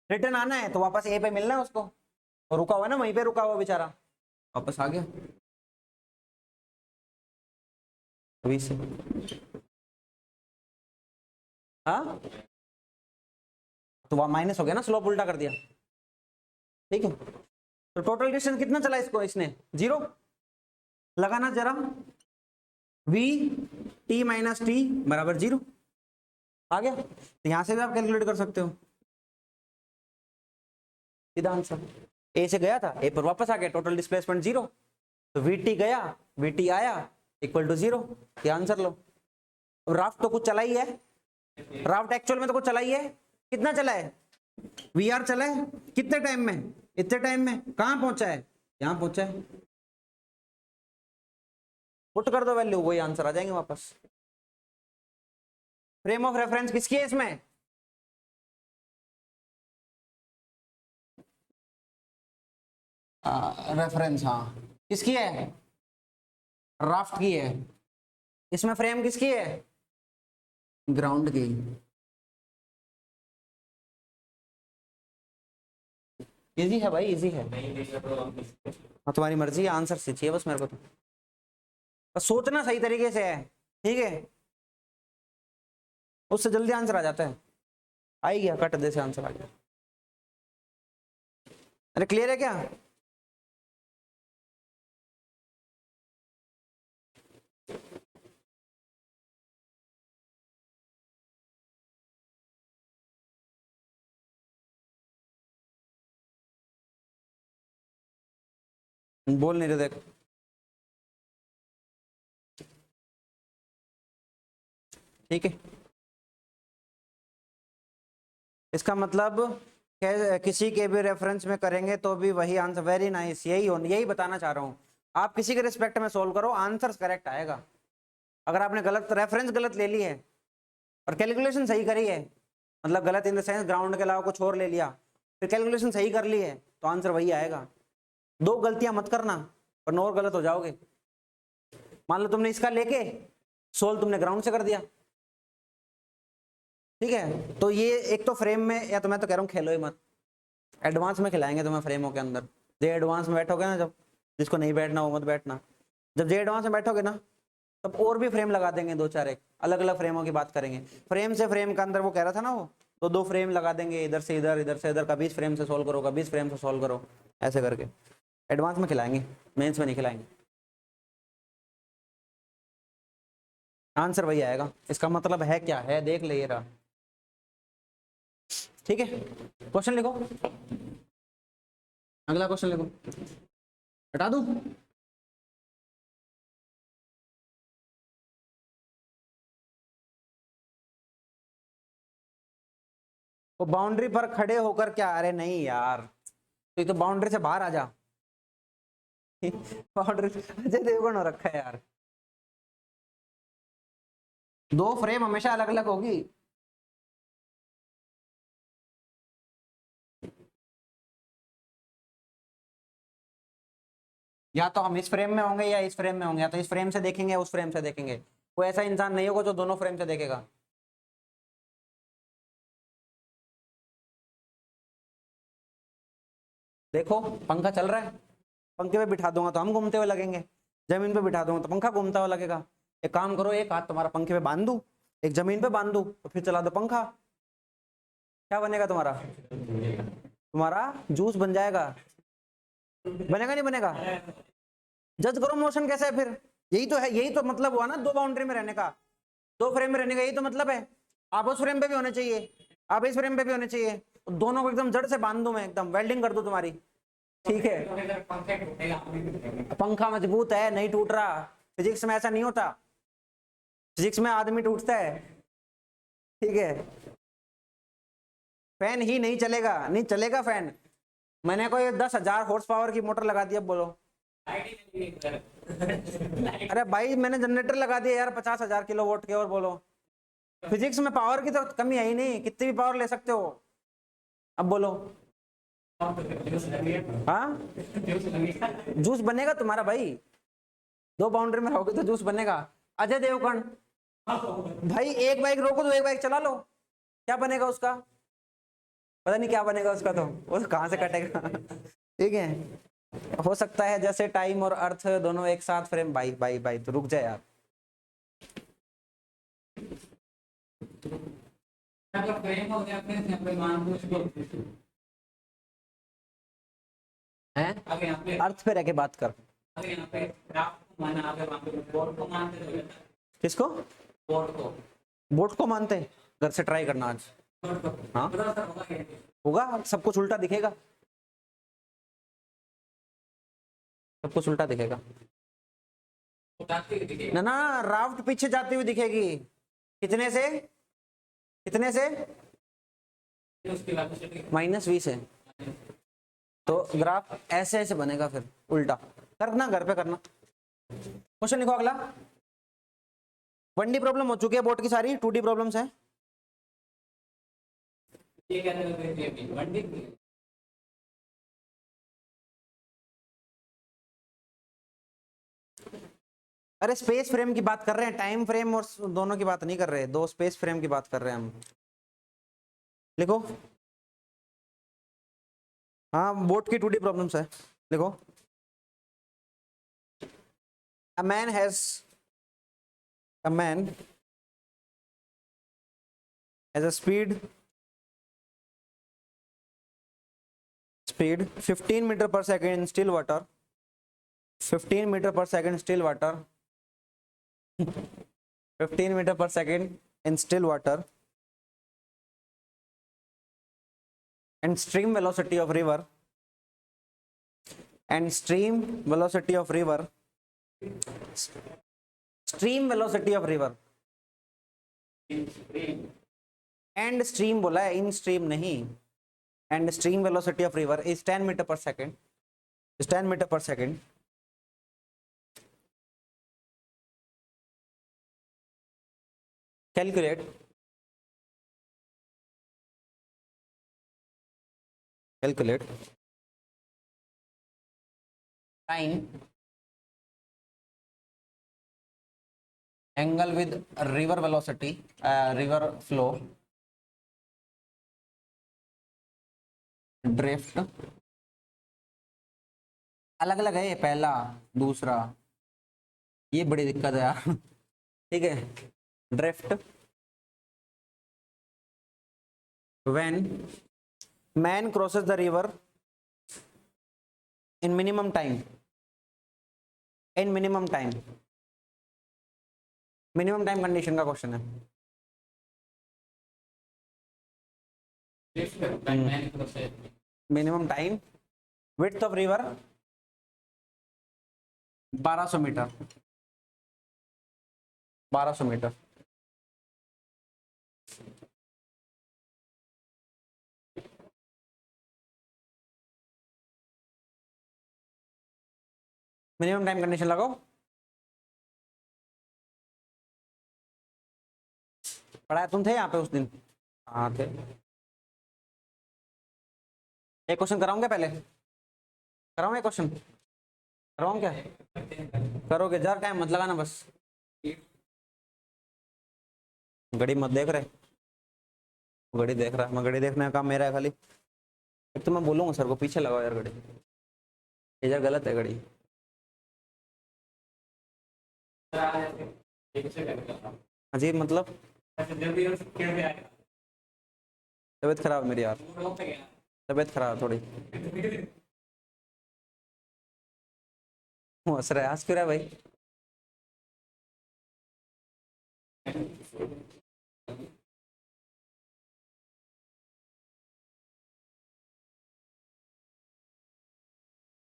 रिटर्न आना है तो वापस ए पे मिलना है उसको, और रुका हुआ है ना वहीं पे, रुका हुआ बेचारा वापस आ गया वी से। हाँ तो वह माइनस हो गया ना, स्लोप उल्टा कर दिया, ठीक है। तो टोटल डिस्टेंस कितना चला इसको, इसने 0 लगाना जरा, वी टी माइनस टी बराबर 0 आ गया। तो यहां से भी आप कैलकुलेट कर सकते हो, सीधा आंसर। ए से गया था, ए पर वापस आ गया, टोटल डिस्प्लेसमेंट 0, तो वी टी गया, वी टी आया इक्वल टू 0, ये आंसर लो। अब राफ्ट तो कुछ चला ही है, राफ्ट एक्चुअल में तो कुछ चला ही है, कितना चला है, वी आर चला है, कितने टाइम में, इतने टाइम में, कहां पहुंचा है, यहां पहुंचा है, पुट कर दो वैल्यू, वही आंसर आ जाएंगे वापस। फ्रेम ऑफ रेफरेंस किसकी है इसमें, रेफरेंस, हाँ किसकी है, राफ्ट की है। इसमें फ्रेम किसकी है, ग्राउंड की। इजी है भाई, इजी है। हाँ तुम्हारी मर्जी है, आंसर से चाहिए बस मेरे को तो, बस सोचना सही तरीके से है, ठीक है, उससे जल्दी आंसर आ जाता है। आ ही गया, कट दे से आंसर आ गया। अरे क्लियर है क्या, बोल नहीं रहे देख, ठीक है। इसका मतलब किसी के भी रेफरेंस में करेंगे तो भी वही आंसर, वेरी नाइस, यही बताना चाह रहा हूँ। आप किसी के रिस्पेक्ट में सोल्व करो, आंसर करेक्ट आएगा। अगर आपने गलत रेफरेंस गलत ले ली है और कैलकुलेशन सही करी है, मतलब गलत इन द सेंस ग्राउंड के अलावा कुछ और ले लिया, फिर कैलकुलेशन सही कर ली है, तो आंसर वही आएगा। दो गलतियां मत करना वरना और गलत हो जाओगे। मान लो तुमने इसका लेके सोल्व तुमने ग्राउंड से कर दिया, ठीक है, तो ये एक तो फ्रेम में, या तो मैं तो कह रहा हूँ खेलो ही मत, एडवांस में खिलाएंगे तुम्हें फ्रेमों के अंदर। जे एडवांस में बैठोगे ना, जब जिसको नहीं बैठना वो मत बैठना, जब जे एडवांस में बैठोगे ना तब और भी फ्रेम लगा देंगे, दो चार, एक अलग अलग फ्रेमों की बात करेंगे। फ्रेम से फ्रेम का अंदर वो कह रहा था ना वो, तो दो फ्रेम लगा देंगे, इधर से इधर, इधर से इधर, कभी इस फ्रेम से सोल्व करो, कभी इस फ्रेम से सोल्व करो, ऐसे करके एडवांस में खिलाएंगे, मेंस में नहीं खिलाएंगे। आंसर वही आएगा, इसका मतलब है क्या है, देख ले ये रहा, ठीक है। क्वेश्चन लिखो, अगला क्वेश्चन लिखो, हटा दूं, वो बाउंड्री पर खड़े होकर क्या, अरे नहीं यार, तो बाउंड्री से बाहर आ जा। बाउंड्री अजय देवगन हो रखा है यार, दो फ्रेम हमेशा अलग अलग होगी। या तो हम इस फ्रेम में होंगे या इस फ्रेम में होंगे, या तो इस फ्रेम से देखेंगे या उस फ्रेम से देखेंगे, कोई ऐसा इंसान नहीं होगा जो दोनों फ्रेम से देखेगा। देखो पंखा चल रहा है, पंखे पे बिठा दूंगा तो हम घूमते हुए लगेंगे, जमीन पे बिठा दूंगा तो पंखा घूमता हुआ लगेगा। एक काम करो, एक हाथ तुम्हारा पंखे पे बांध दूं, एक जमीन पे बांध दूं, तो फिर चला दो पंखा, क्या बनेगा तुम्हारा, तुम्हारा जूस बन जाएगा। बनेगा नहीं बनेगा, जज करो मोशन कैसा है फिर। यही तो है, यही तो मतलब हुआ ना दो बाउंड्री में रहने का, दो फ्रेम में रहने का, यही तो मतलब है। आप उस फ्रेम पे भी होने चाहिए, आप इस फ्रेम पे भी होने चाहिए, तो दोनों को एकदम जड़ से बांध दूं मैं, एकदम वेल्डिंग कर दूं तुम्हारी, ठीक है। पंखा मजबूत है, नहीं टूट रहा, फिजिक्स में ऐसा नहीं होता, फिजिक्स में आदमी टूटता है, ठीक है। फैन ही नहीं चलेगा, नहीं चलेगा फैन, मैंने कोई 10,000 हॉर्स पावर की मोटर लगा दी, अब बोलो। अरे भाई मैंने जनरेटर लगा दिया यार 50,000 किलोवाट के, और बोलो। फिजिक्स में पावर की तो कमी है ही नहीं, कितनी भी पावर ले सकते हो, अब बोलो। हाँ जूस बनेगा तुम्हारा भाई, दो बाउंड्री में रहोगे तो जूस बनेगा। अजय देवगन भाई, एक बाइक रोको तो एक बाइक चला लो, क्या बनेगा उसका, पता नहीं क्या बनेगा उसका, तो वो तो कहाँ से कटेगा। ठीक है, हो सकता है जैसे टाइम और अर्थ दोनों एक साथ फ्रेम, भाई भाई भाई तो रुक जाए यार। फ्रेम हो गया, फिर मान लो हैं? अगर यहाँ पे अर्थ पे रह के बात कर। अगर यहाँ पे क्राफ्ट को माना, अगर वहाँ पे बोर्ड को मानते तो रहता है। किसको? बोर्ड को, बोट को मानते हैं? घर से ट्राई करना आज। बोर्ड को। हाँ पता सर होगा क्या? होगा, सब कुछ उल्टा दिखेगा, सब कुछ उल्टा दिखेगा। वो जाती हुई दिखेगी। ना ना, राफ्ट पीछे जाती हुई दिखेगी। कितने से? कितने से? फिर उसकी वेलोसिटी -v से। तो ग्राफ ऐसे ऐसे बनेगा, फिर उल्टा करना, घर पे करना। क्वेश्चन लिखो अगला। 1D प्रॉब्लम हो चुकी है बोर्ड की सारी, 2D प्रॉब्लम्स है। ये क्या करते हैं? वनडी अरे स्पेस फ्रेम की बात कर रहे हैं, टाइम फ्रेम और दोनों की बात नहीं कर रहे, दो स्पेस फ्रेम की बात कर रहे हैं हम। लिखो। हाँ बोर्ड की 2D प्रॉब्लम्स है, लिखो। A man has a speed 15 meter per second in still water, 15 meter per second still water, 15 meter per second in still water, and stream velocity of river, and stream velocity of river, stream velocity of river, and stream बोला है, in stream नहीं, and stream velocity of river is 10 meter per second, is 10 meter per second. Calculate time angle with river velocity, river flow, drift, अलग अलग है ये, पहला दूसरा, ये बड़ी दिक्कत है यार। ठीक है, drift when man crosses the river in minimum time, minimum time condition का क्वेश्चन है। Minimum time, width of river 1200 metre, 1200 metre. Minimum time condition लगाओ। पढ़ाया तुम थे यहाँ पे उस दिन? हाँ थे। एक क्वेश्चन कराऊंगा पहले, कराऊंगा एक क्वेश्चन, कराऊं क्या? करोगे, ज़रा टाइम मत लगाना बस। घड़ी मत देख रहे, घड़ी देख रहा है, मैं घड़ी देखने का काम मेरा है खाली। एक तो मैं बोलूंगा सर को पीछे लगाओ यार घड़ी, इधर गलत है घड़ी। अजीब मतलब, तबीयत खराब मेरी यार, तबीयत खराब थोड़ी। हंस रहा है, हंस क्यों रहा है भाई?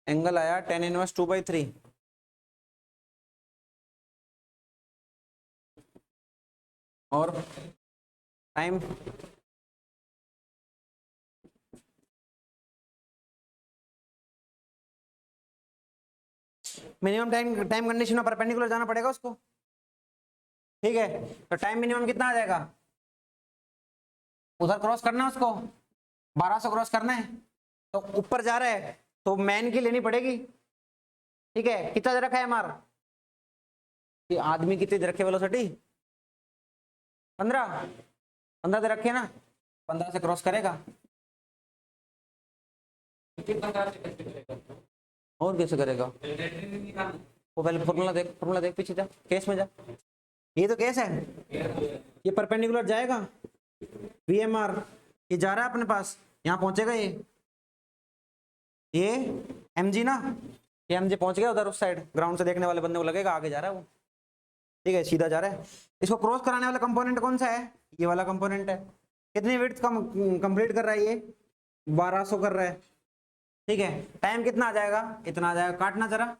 एंगल आया tan इनवर्स 2/3, और टाइम मिनिमम टाइम कंडीशन में परपेंडिकुलर जाना पड़ेगा उसको। ठीक है, तो टाइम मिनिमम कितना आ जाएगा? उधर क्रॉस करना है उसको, 1200 क्रॉस करना है, तो ऊपर जा रहा है तो मैन की लेनी पड़ेगी। ठीक है, कितना दे रखा है हमारा? कि आदमी कितनी दे रखे वेलोसिटी? 15 दे रखे ना, 15 से क्रॉस करेगा। और कैसे करेगा वो? पहले फॉर्मूला देख पीछे जा, केस में जा। ये तो केस है, ये परपेंडिकुलर जाएगा, VMR ये जा रहा है अपने पास, यहाँ पहुंचेगा ये mg ना, ये mg पहुंच गया उधर उस साइड, ग्राउंड से देखने वाले बंदे को लगेगा आगे जा रहा है वो, ठीक है, सीधा जा रहा है। इसको क्रॉस कराने वाला कंपोनेंट कौन सा है, ये वाला कंपोनेंट है। कितनी विड्थ कंप्लीट कर रहा है ये, 1200 कर रहा है, ठीक है। टाइम कितना आ जाएगा, इतना आ जाएगा, काटना जरा,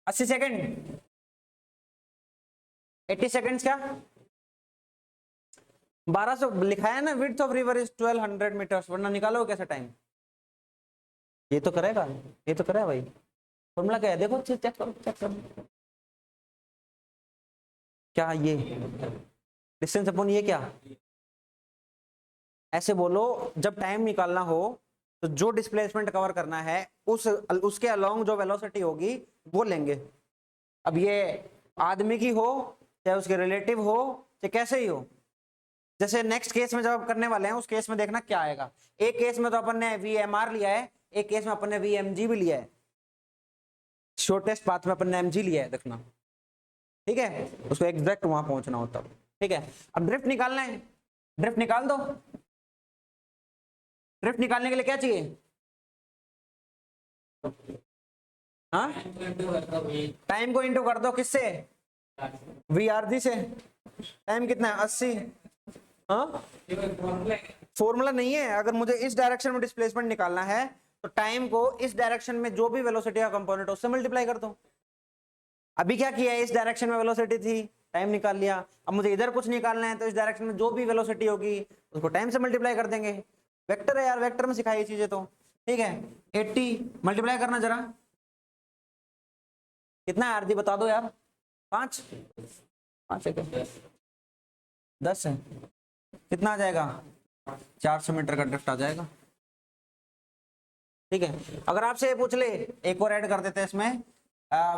80 सेकेंड, 80 सेकेंड्स क्या, 1200 लिखा है ना, width of river is 1200 metres, वरना निकालो कैसा टाइम। ये तो करेगा, ये तो करेगा भाई, फॉर्मूला क्या है देखो, चेक करो, चेक करो, क्या ये डिस्टेंस अपॉन ये, क्या ऐसे बोलो, जब टाइम निकालना हो तो जो डिस्प्लेसमेंट कवर करना है उसके अलोंग जो वेलोसिटी होगी वो लेंगे। अब ये आदमी की हो चाहे उसके रिलेटिव हो चाहे कैसे ही हो, जैसे नेक्स्ट केस में जब आप करने वाले हैं उस केस में देखना क्या आएगा। एक केस में तो अपन ने VMR लिया है, एक केस में अपन ने VMG भी लिया है, शॉर्टेस्ट पाथ में अपन ने MG लिया है, देखना, ठीक है, उसको एग्जैक्ट वहां पहुंचना हो तब, ठीक है। अब ड्रिफ्ट निकालना है, ड्रिफ्ट निकाल दो। ड्रिफ्ट निकालने के लिए क्या चाहिए, हाँ, टाइम को इंटू कर दो, किससे, VRG से। टाइम कितना है, 80। हाँ, फॉर्मूला नहीं है, अगर मुझे इस डायरेक्शन में डिस्प्लेसमेंट निकालना है तो टाइम को इस डायरेक्शन में जो भी वेलोसिटी का कंपोनेंट है उससे मल्टीप्लाई कर दो। अभी क्या किया है, इस डायरेक्शन में वेलोसिटी थी, टाइम निकाल लिया। अब मुझे इधर कुछ निकालना है तो इस डायरेक्शन में जो भी वेलोसिटी होगी उसको टाइम से मल्टीप्लाई कर देंगे। वेक्टर है यार, वेक्टर में सिखाई चीजें तो, ठीक है। 80 मल्टीप्लाई करना जरा, कितना है आरती बता दो यार, 5 है क्या, 10 है, कितना आ जाएगा, 400 मीटर का ड्रिफ्ट आ जाएगा, ठीक है। अगर आपसे ये पूछ ले, एक और ऐड कर देते हैं इसमें,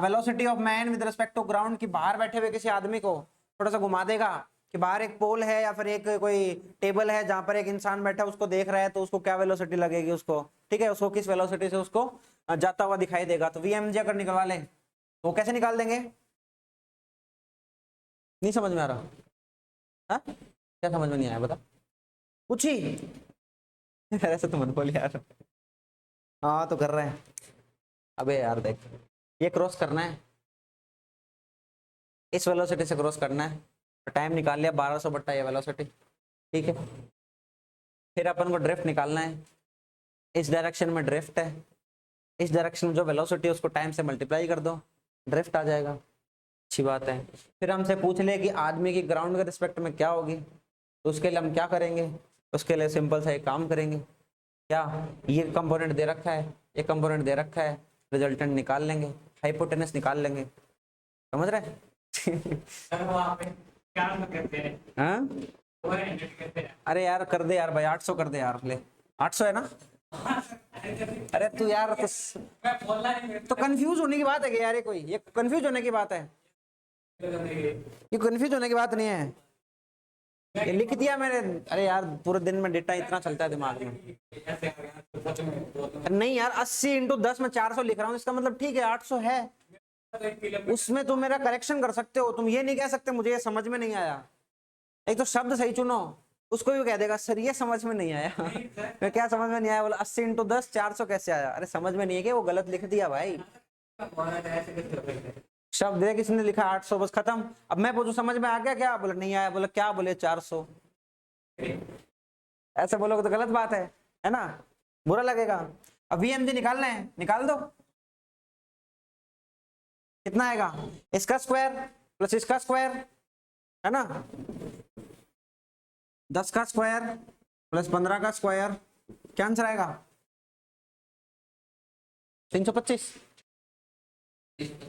velocity of man with respect to ground, की बाहर बैठे हुए किसी आदमी को थोड़ा सा घुमा देगा कि बाहर एक पोल है या फिर एक कोई टेबल है जहां पर एक इंसान बैठा है, उसको देख रहा है, तो उसको क्या वेलोसिटी लगेगी उसको, ठीक है, उसको किस वेलोसिटी से उसको जाता हुआ दिखाई देगा। तो VMG अगर निकलवा ले तो वो कैसे निकाल देंगे, नहीं समझ में आ रहा, हाँ क्या समझ में नहीं आया बता, कुछ ही ऐसे तो मत बोल यार, हाँ तो कर रहे हैं। अबे यार देख, ये क्रॉस करना है, इस वेलोसिटी से क्रॉस करना है, टाइम निकाल लिया 1200 बट्टा ये वेलोसिटी, ठीक है। फिर अपन को ड्रिफ्ट निकालना है, इस डायरेक्शन में ड्रिफ्ट है, इस डायरेक्शन में जो वेलोसिटी है उसको टाइम से मल्टीप्लाई कर दो, ड्रिफ्ट आ जाएगा, अच्छी बात है। फिर हमसे पूछ ले कि आदमी की ग्राउंड के रिस्पेक्ट में क्या होगी, तो उसके लिए हम क्या करेंगे, उसके लिए सिंपल सा एक काम करेंगे, क्या, ये कंपोनेंट दे रखा है, ये कंपोनेंट दे रखा है, रिजल्टेंट निकाल लेंगे, हाइपोटेनस निकाल लेंगे, समझ रहे हाँ? अरे यार कर दे यार भाई, 800 कर दे यार, ले 800 है ना। अरे तू यार तो कंफ्यूज होने की बात है कि यार, ये कंफ्यूज होने की बात है, ये कंफ्यूज होने की बात नहीं है, ये लिख दिया मैंने। अरे यार पूरे दिन में डेटा इतना चलता है दिमाग में, नहीं यार 80 × 10 में 400 लिख रहा हूँ, इसका मतलब ठीक है 800 है, उसमें तुम मेरा करेक्शन कर सकते हो, तुम ये नहीं कह सकते मुझे ये समझ में नहीं आया। एक तो शब्द सही चुनो, उसको भी कह देगा सर ये समझ में नहीं आया मैं क्या समझ में नहीं आया, बोला 80 × 10 400 कैसे आया, अरे समझ में नहीं है कि वो गलत लिख दिया भाई, शब्द देख किसने लिखा 800 बस खत्म। अब मैं पूछूं समझ में आ गया क्या, बोला नहीं आया, बोला क्या, बोले 400, ऐसे बोलोगे तो गलत बात है ना, बुरा लगेगा। अब VMG निकालना है, निकाल दो, कितना आएगा, इसका स्क्वायर प्लस इसका स्क्वायर है ना, 10 का स्क्वायर प्लस 15 का स्क्वायर, क्या आंसर आएगा, 325,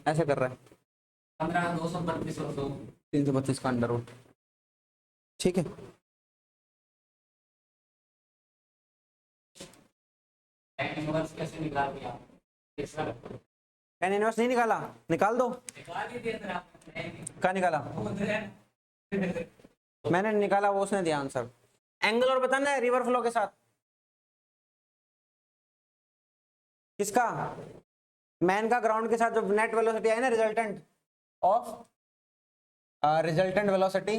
ऐसे कर रहा है 15 225 325 का अंडर रूट, ठीक है। कैसे निकाल दिया, tan इनवर्स नहीं निकाला, निकाल दो, निकाल ही दिया था क्या निकाला, मैंने निकाला, वो उसने दिया आंसर। एंगल और बताना है रिवर फ्लो के साथ, किसका, मैन का ग्राउंड के साथ जो नेट वेलोसिटी आई ना, रिजल्टेंट ऑफ रिजल्टेंट वेलोसिटी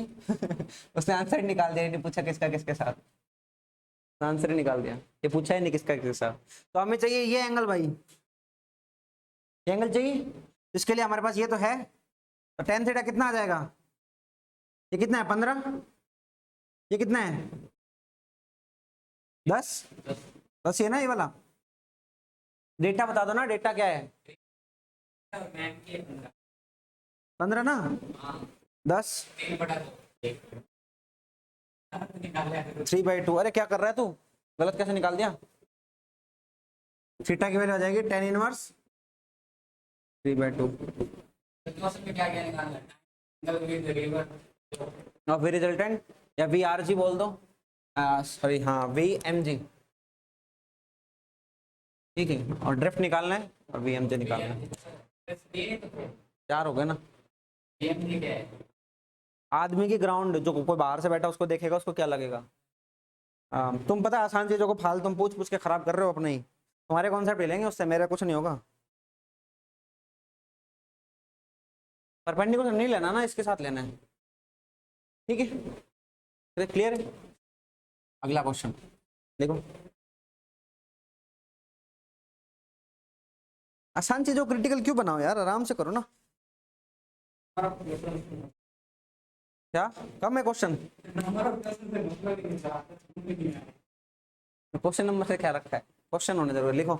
उसने आंसर ही निकाल दिया, नहीं पूछा किसका किसके साथ, आंसर ही निकाल दिया, ये पूछा ही नहीं किसका किसके साथ। तो हमें चाहिए ये एंगल भाई, ये एंगल चाहिए, इसके लिए हमारे पास ये तो है, तो टेन थीटा कितना आ जाएगा, ये कितना है 15, ये कितना है 10, 10 ये ना ये वाला। डेटा बता दो ना, डेटा क्या है, 15 ना, 10 3/2। अरे क्या कर रहा है तू, गलत कैसे निकाल दिया। थीटा की वैल्यू आ जाएगी tan इनवर्स 3/2 और वी रिजल्टेंट या वी आर जी बोल दो, सॉरी हाँ वी एम जी, ठीक है। और ड्रिफ्ट निकालना है और वी एम जी निकालना है। 4 हो गए ना। आदमी की ग्राउंड, जो कोई बाहर से बैठा उसको देखेगा उसको क्या लगेगा। तुम पता है आसान चीजों को फाल तुम पूछ पूछ के खराब कर रहे हो अपने ही, तुम्हारे कॉन्सेप्ट लेंगे उससे, मेरा कुछ नहीं होगा। परपेंडिकुलर नहीं लेना ना, इसके साथ लेना है, ठीक है क्लियर है। अगला क्वेश्चन देखो, आसान चीजों क्रिटिकल क्यों बनाओ यार, आराम से करो ना। क्या कम है क्वेश्चन, क्वेश्चन नंबर से क्या रखा है, क्वेश्चन होने जरूरी, लिखो।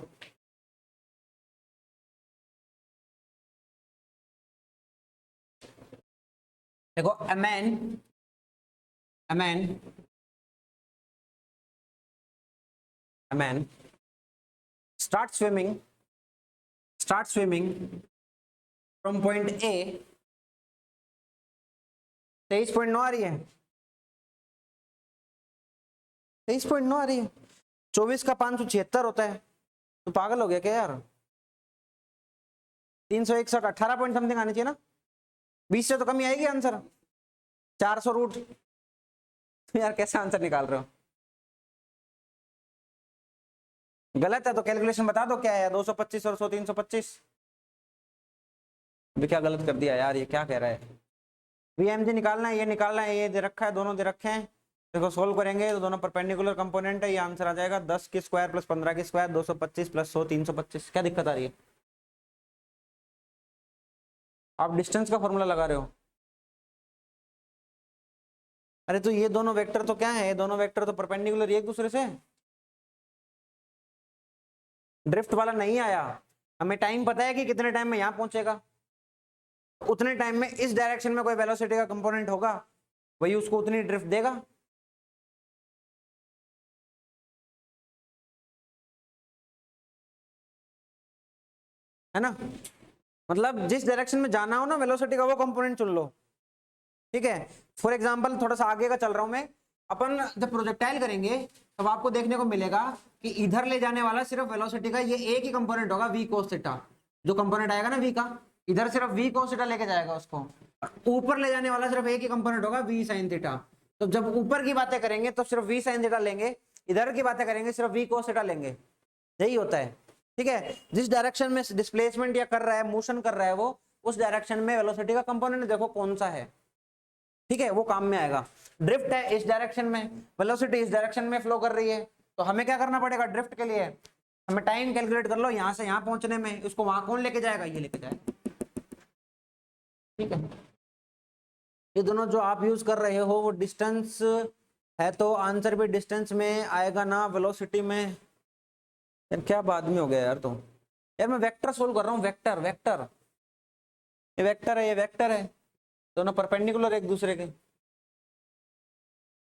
देखो a man start swimming from point A, 23.9 आ रही है, 23.9 आ रही है, 24 का 576 होता है, तो पागल हो गया क्या यार। 361 18 पॉइंट समथिंग आनी चाहिए ना, 20 से तो कमी आएगी आंसर। 400 रूट, तो यार कैसे आंसर निकाल रहे हो, गलत है तो कैलकुलेशन बता दो क्या है, 225 और 100 325। अभी क्या गलत कर दिया यार, ये क्या कह रहा है। वीएमजी निकालना है, ये निकालना है, ये दे रखा है, दोनों दे रखे हैं। देखो सोल्व करेंगे तो दोनों परपेंडिकुलर कंपोनेंट है, ये आंसर आ जाएगा 10 की स्क्वायर प्लस 15 की स्क्वायर 225 प्लस 100 325। क्या दिक्कत आ रही है, आप डिस्टेंस का फॉर्मूला लगा रहे हो। अरे तो ये दोनों वेक्टर तो क्या है, ये दोनों वेक्टर तो परपेंडिकुलर एक दूसरे से। ड्रिफ्ट वाला नहीं आया, हमें टाइम पता है कि कितने टाइम में यहां पहुंचेगा, उतने टाइम में इस डायरेक्शन में कोई वेलोसिटी का कंपोनेंट होगा, वही उसको उतनी ड्रिफ्ट देगा। है ना, मतलब जिस डायरेक्शन में जाना हो ना वेलोसिटी का, वो कंपोनेंट चुन लो, ठीक है। फॉर एग्जांपल थोड़ा सा आगे का चल रहा हूं मैं, अपन जब प्रोजेक्टाइल करेंगे तब आपको देखने को मिलेगा कि इधर ले जाने वाला सिर्फ वेलोसिटी का ये एक ही कंपोनेंट होगा, वी कोस थीटा। जो कंपोनेंट आएगा ना वी का, इधर सिर्फ वी कोस थीटा लेके जाएगा उसको। ऊपर ले जाने वाला सिर्फ एक ही कंपोनेंट होगा, वी साइन थीटा। तो जब ऊपर की बातें करेंगे तो सिर्फ वी साइन थीटा लेंगे, इधर की बातें करेंगे सिर्फ वी कोस थीटा लेंगे, यही होता है, ठीक है। जिस डायरेक्शन में डिस्प्लेसमेंट या कर रहा है, मोशन कर रहा है वो, उस डायरेक्शन में वेलोसिटी का कंपोनेंट देखो कौन सा है, ठीक है, वो काम में आएगा। ड्रिफ्ट है इस डायरेक्शन में, वेलोसिटी इस डायरेक्शन में फ्लो कर रही है, तो हमें क्या करना पड़ेगा ड्रिफ्ट के लिए, हमें टाइम कैलकुलेट कर लो यहां से यहां पहुंचने में, उसको वहां कौन लेके जाएगा, ये लेके जाएगा, ठीक है। ये दोनों जो आप यूज कर रहे हो वो डिस्टेंस है, तो आंसर भी डिस्टेंस में आएगा ना वेलोसिटी में। यार क्या बाद में हो गया यार, तो यार मैं वेक्टर सोल्व कर रहा हूँ, वेक्टर वेक्टर, ये वेक्टर है, ये वेक्टर है, दोनों परपेंडिकुलर एक दूसरे के।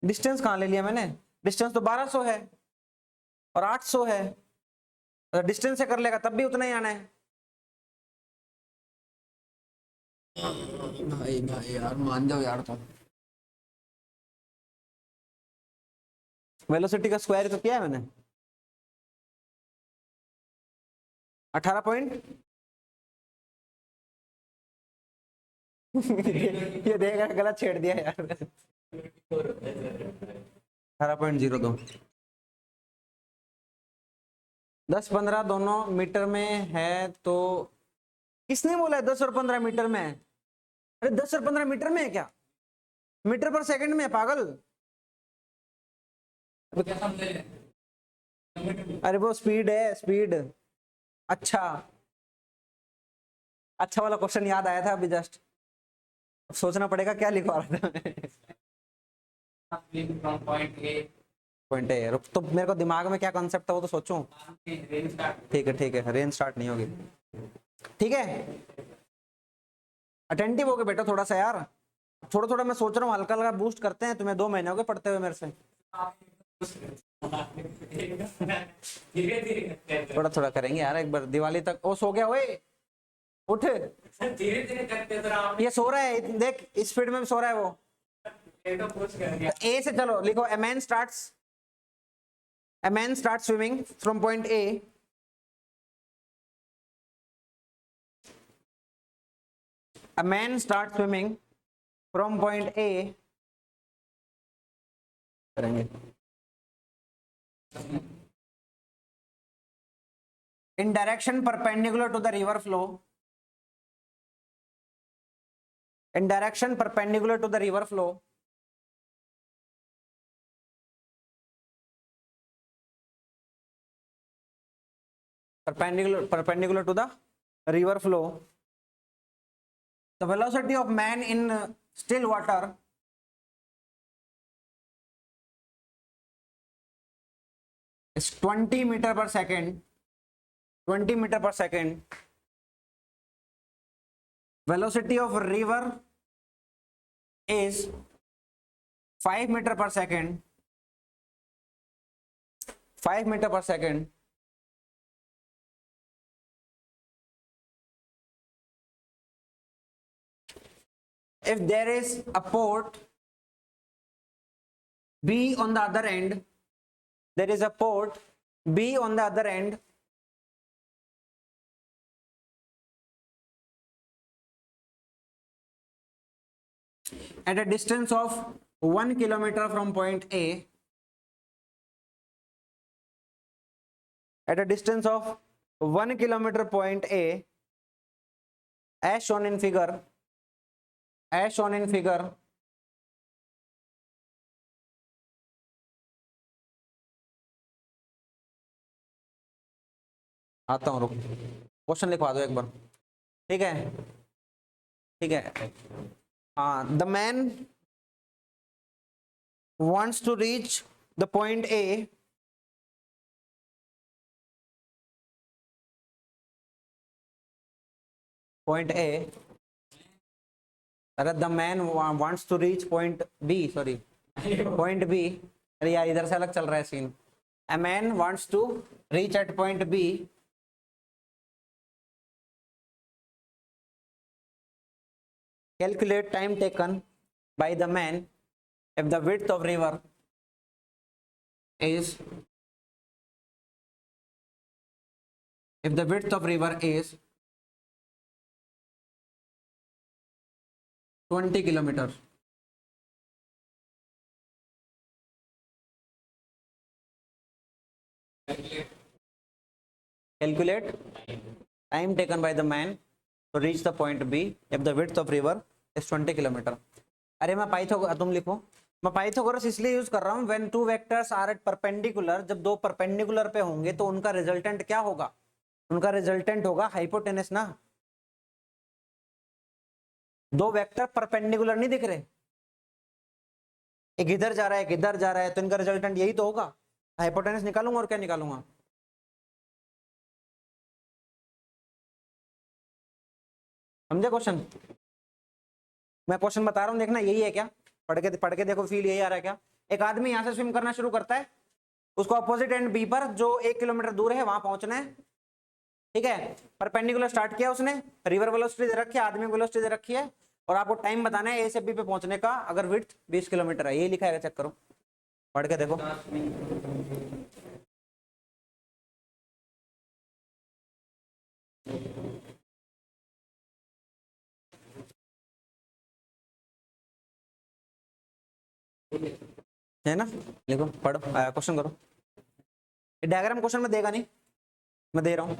डिस्टेंस कहाँ ले लिया मैंने, डिस्टेंस तो 1200 है और 800 है, अगर डिस्टेंस से कर लेगा तब भी उतना ही आना है। भाई भाई यार मान जाओ यार, तो वेलोसिटी का स्क्वायर तो किया है मैंने 18 पॉइंट ये देगा गलत छेड़ दिया यार 18.02 10-15 दोनों मीटर में है, तो किसने बोला है 10 और 15 मीटर में है। अरे 10 और 15 मीटर में है क्या, मीटर पर सेकंड में है पागल। अरे वो स्पीड है, स्पीड, अच्छा अच्छा वाला क्वेश्चन याद आया था अभी जस्ट, सोचना पड़ेगा क्या लिखवा रहा था मैंने। फ्रॉम पॉइंट ए पॉइंट है, रुक तो मेरे को दिमाग में क्या कॉन्सेप्ट था वो तो सोचूं। Range start. ठीक है, रेंज स्टार्ट नहीं होगी। ठीक है, अटेंटिव हो गए बेटा थोड़ा सा यार, थोड़ा थोड़ा मैं सोच रहा हूँ हल्का हल्का बूस्ट करते हैं, तुम्हें 2 महीने हो गए पढ़ते हुए मेरे से। धीरे धीरे करते हैं थोड़ा थोड़ा करेंगे यार, एक बार दिवाली तक। ओ सो गया, ओए उठ, धीरे धीरे करते हैं, तो आप ये सो रहा है, देख स्पीड में भी सो रहा है वो। ये तो पूछ कर दिया। ए से चलो लिखो, a man starts swimming from point A, a man starts swimming from point A, करेंगे in direction perpendicular to the river flow, in direction perpendicular to the river flow, perpendicular to the river flow, the velocity of man in still water is 20 meter per second, 20 meter per second. Velocity of river is 5 meter per second, 5 meter per second. If there is a port B on the other end, there is a port B on the other end, at a distance of 1 kilometer from point A, at a distance of 1 kilometer point A, as shown in figure, as shown in figure, आता हूं रुक, question लिखवा दो एक बार। ठीक है, ठीक है, हाँ, the man wants to reach the point A, point A, अरे the man wants to reach point B, sorry, point B, अरे यार इधर से अलग चल रहा है scene. A man wants to reach at point B, calculate time taken by the man if the width of river is, if the width of river is 20 kilometers. Calculate time taken by the man to reach the point B if the width of river is 20 kilometer. अरे मैं Pythagoras, तुम लिखो, मैं Pythagoras इसलिए use कर रहा हूं, when two vectors are at perpendicular, जब दो परपेंडिकुलर पे होंगे तो उनका रिजल्टेंट क्या होगा, उनका रिजल्टेंट होगा हाइपोटेनस ना। दो वेक्टर परपेंडिकुलर नहीं दिख रहे, एक इधर जा रहा है एक इधर जा रहा है, तो इनका रिजल्टेंट यही तो होगा, हाइपोटेनस निकालूंगा और क्या निकालूंगा। समझे क्वेश्चन, मैं क्वेश्चन बता रहा हूं, देखना यही है क्या, पढ़ के देखो, फील यही आ रहा है क्या। एक आदमी यहां से स्विम करना शुरू करता है, उसको अपोजिट एंड बी पर जो 1 किलोमीटर दूर है वहां पहुंचना है। ठीक है, परपेंडिकुलर स्टार्ट किया उसने, रिवर वेलोसिटी दे रखी है, आदमी वेलोसिटी दे रखी है, और आपको टाइम बताना है ए से बी पे पहुंचने का, अगर विड्थ 20 किलोमीटर है, ये लिखा है, चेक करो, पढ़ के देखो। है ना, लिखो, पढ़ो, क्वेश्चन करो। डायग्राम क्वेश्चन में देगा नहीं, मैं दे रहा हूं।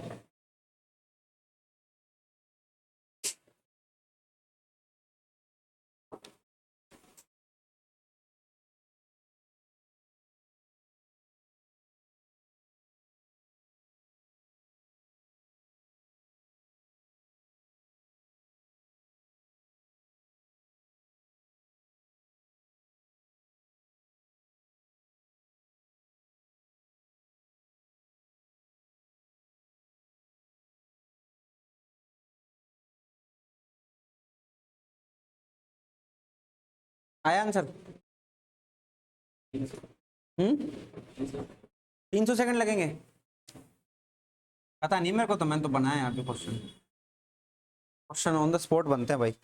आया आंसर? 300 सेकंड लगेंगे? पता नहीं मेरे को, तो मैंने तो बनाया अभी question. Question on the spot बनते हैं भाई।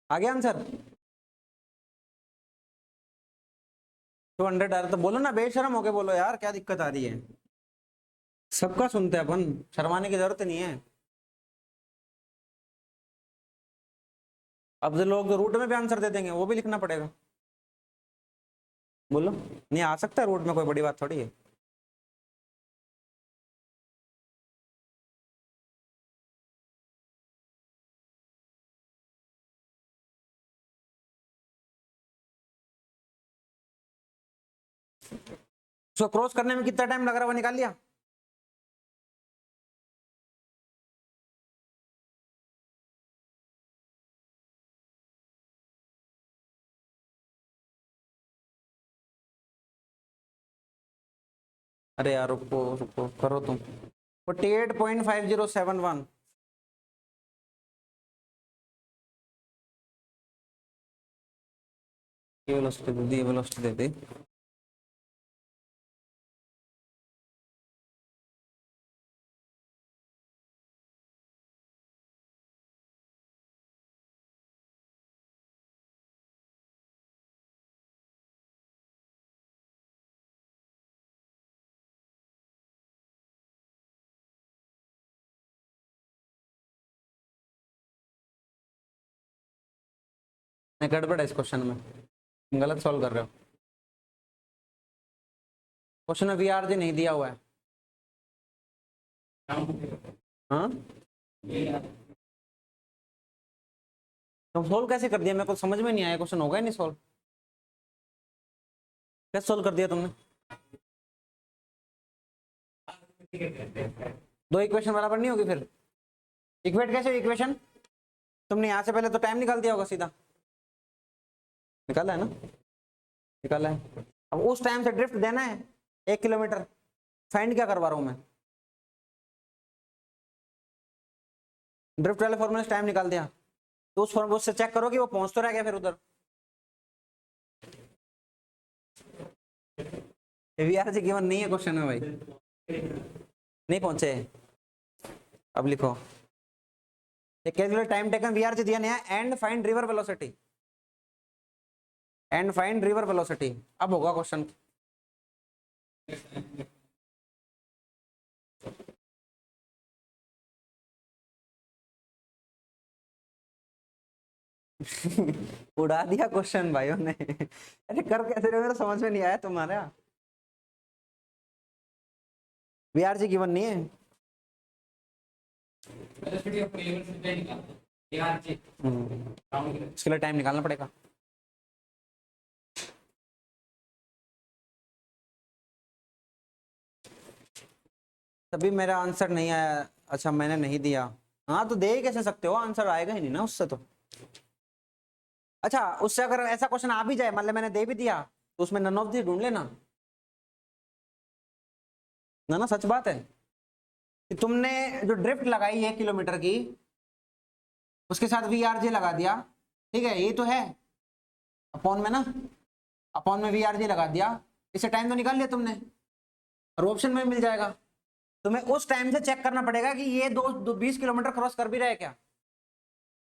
आ गया आंसर? 200 आ रहा तो बोलो ना, बेशरम होके बोलो यार, क्या दिक्कत आ रही है? सबका सुनते हैं अपन, शर्माने की जरूरत नहीं है। अब जो लोग रूट में भी आंसर दे देंगे, वो भी लिखना पड़ेगा। बोलो, नहीं आ सकता रूट में, कोई बड़ी बात थोड़ी है। उसको क्रॉस करने में कितना टाइम लग रहा है वो निकाल लिया? अरे यार रुको रुको, करो तुम। 48.5071। ये वेलोसिटी दे दी, ये वेलोसिटी दे दी। नहीं, गड़बड़ है इस क्वेश्चन में, गलत सॉल्व कर रहे हो। क्वेश्चन में वीआरजी नहीं दिया हुआ है। हाँ, तो सोल्व कैसे कर दिया? मेरे को समझ में नहीं आया, क्वेश्चन होगा ही नहीं सोल्व। कैसे सोल्व कर दिया तुमने? दो इक्वेशन बराबर नहीं होगी फिर? इक्वेट कैसे इक्वेशन? तुमने यहाँ से पहले तो टाइम निकाल दिया होगा सीधा। निकाला है ना? निकाला है। अब उस टाइम से ड्रिफ्ट देना है 1 किलोमीटर। फाइंड क्या करवा रहा हूं मैं? ड्रिफ्ट वाले फॉर्मूले से टाइम निकाल दिया, तो उस फॉर्मूले से चेक करो कि वो पहुंच तो रह गया फिर उधर। वीआरसी गिवन नहीं है क्वेश्चन में भाई, नहीं पहुंचे। अब लिखो, कैलकुलेट टाइम टेकन, वीआरसी दिया नहीं है, and find river velocity. And find river velocity, अब होगा क्वेश्चन। उड़ा दिया क्वेश्चन भाइयों ने। अरे कर कैसे रहे हो, मेरा समझ में नहीं आया तुम्हारा। वीआरसी गिवन नहीं है। इसके लिए टाइम निकालना पड़ेगा। तभी मेरा आंसर नहीं आया। अच्छा मैंने नहीं दिया। हाँ तो दे ही कैसे सकते हो, आंसर आएगा ही नहीं ना उससे तो। अच्छा उससे अगर ऐसा क्वेश्चन आ भी जाए, मतलब मैंने दे भी दिया, तो उसमें नन ऑफ दी ढूंढ लेना। ना ना, सच बात है कि तुमने जो ड्रिफ्ट लगाई 1 किलोमीटर की, उसके साथ वीआरजे लगा दिया, ठीक है, ये तो है अपॉन में ना, अपॉन में वीआरजे लगा दिया, इससे टाइम तो निकाल लिया तुमने, और ऑप्शन में मिल जाएगा। तुम्हें उस टाइम से चेक करना पड़ेगा कि ये 20 किलोमीटर क्रॉस कर भी रहा है क्या।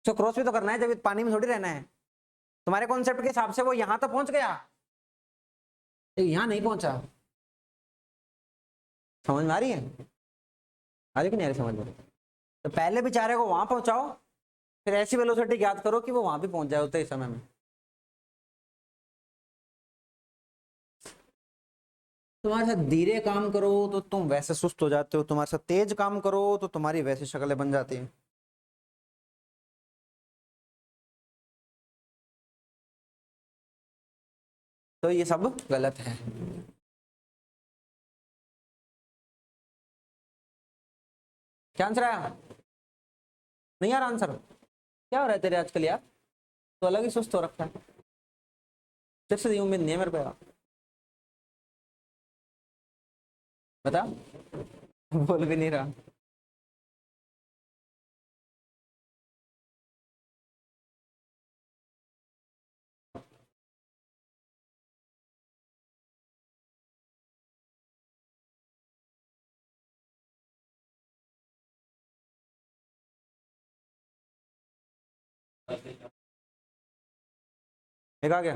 तो क्रॉस भी तो करना है, जब पानी में थोड़ी रहना है। तुम्हारे कॉन्सेप्ट के हिसाब से वो यहां तो पहुंच गया, यहां नहीं पहुंचा। समझ में आ रही है? आ रही कि नहीं आ रही समझ में? तो पहले बेचारे को वहां पहुंचाओ, फिर ऐसी वेलोसिटी याद करो कि वो वहां भी पहुंच जाए उतने ही समय में। तुम्हारे साथ धीरे काम करो तो तुम वैसे सुस्त हो जाते हो, तुम्हारे साथ तेज काम करो तो तुम्हारी वैसी शक्लें बन जाती हैं। तो ये सब गलत है। क्या आंसर आया? नहीं यार आंसर क्या हो रहा है तेरे आजकल यार, तो अलग ही सुस्त हो रखा है, तेरे से उम्मीद नहीं है मेरे को यार। बता। बोल भी नहीं रहा। एक आ गया।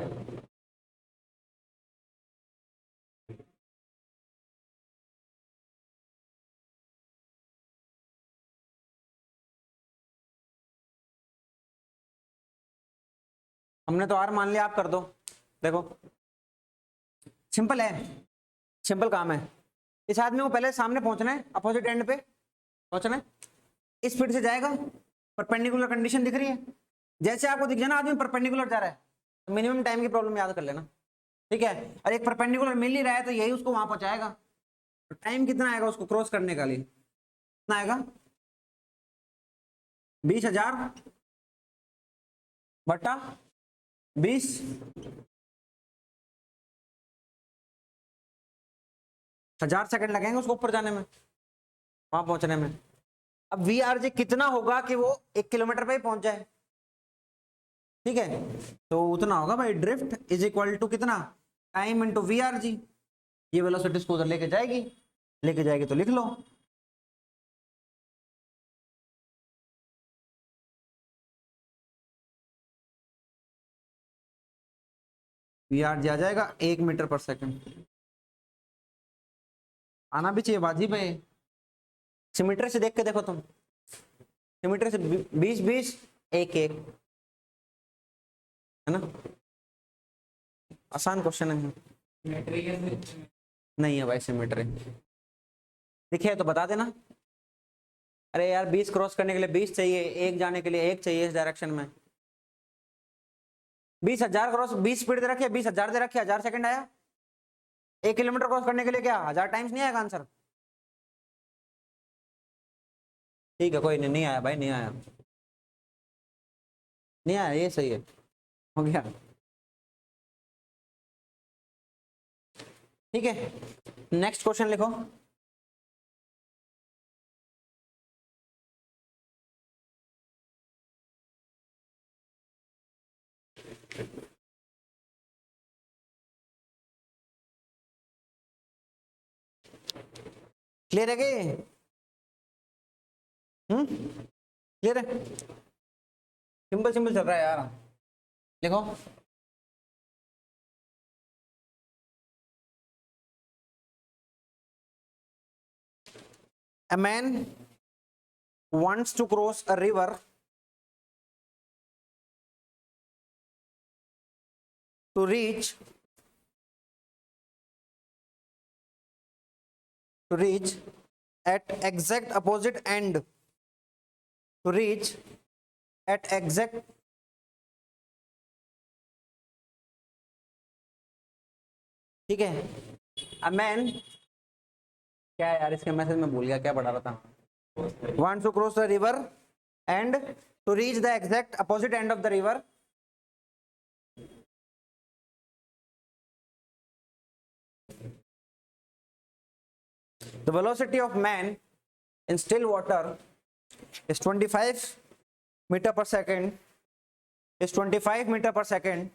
हमने तो हार मान लिया, आप कर दो। देखो सिंपल है, सिंपल काम है। इस आदमी को पहले सामने पहुंचना है, अपोजिट एंड पे पहुंचना है, इस स्पीड से जाएगा, परपेंडिकुलर कंडीशन दिख रही है, जैसे आपको दिख जाए ना आदमी परपेंडिकुलर जा रहा है, तो मिनिमम टाइम की प्रॉब्लम याद कर लेना, ठीक है। और एक परपेंडिकुलर मिल ही रहा है तो यही उसको वहां पहुंचाएगा। तो टाइम कितना आएगा उसको क्रॉस करने का लिए, कितना आएगा, 20,000 बटा 20, 1,000 सेकंड लगेंगे उसको ऊपर जाने में, वहां पहुंचने में। अब वी आर जी कितना होगा कि वो 1 किलोमीटर पे ही पहुंच जाए, ठीक है। तो उतना होगा भाई, ड्रिफ्ट इज इक्वल टू कितना, टाइम इंटू वी आर जी। ये वेलोसिटी को उधर लेके जाएगी, लेके जाएगी तो लिख लो। वी आर जी आ जाएगा 1 मीटर पर सेकंड। आना भी चाहिए वाजिब है। सिमेट्री से देख के देखो तुम, सिमेट्री से 20 20 1 1, है ना, आसान क्वेश्चन है। नहीं है भाई सिमेट्री, दिखे तो बता देना। अरे यार 20 क्रॉस करने के लिए 20 चाहिए, 1 जाने के लिए 1 चाहिए इस डायरेक्शन में। 20,000 क्रॉस, 20 स्पीड दे रखी है, 20,000 दे रखी है, 1000 सेकंड आया। 1 किलोमीटर क्रॉस करने के लिए क्या 1000 टाइम्स नहीं आएगा आंसर। ठीक है कोई नहीं, नहीं आया भाई, नहीं आया, नहीं आया, ये सही है, हो गया, ठीक है। नेक्स्ट क्वेश्चन लिखो। क्लियर है कि क्लियर है, सिंपल सिंपल चल रहा है यार, लिखो। A man wants to cross a river to reach at exact opposite end, to reach at exact, ठीक है। A man, क्या है यार इसके मैसेज में भूल गया क्या पढ़ा रहा था। wants to cross the river and to reach the exact opposite end of the river, the velocity of man in still water is 25 meter per second, is 25 meter per second,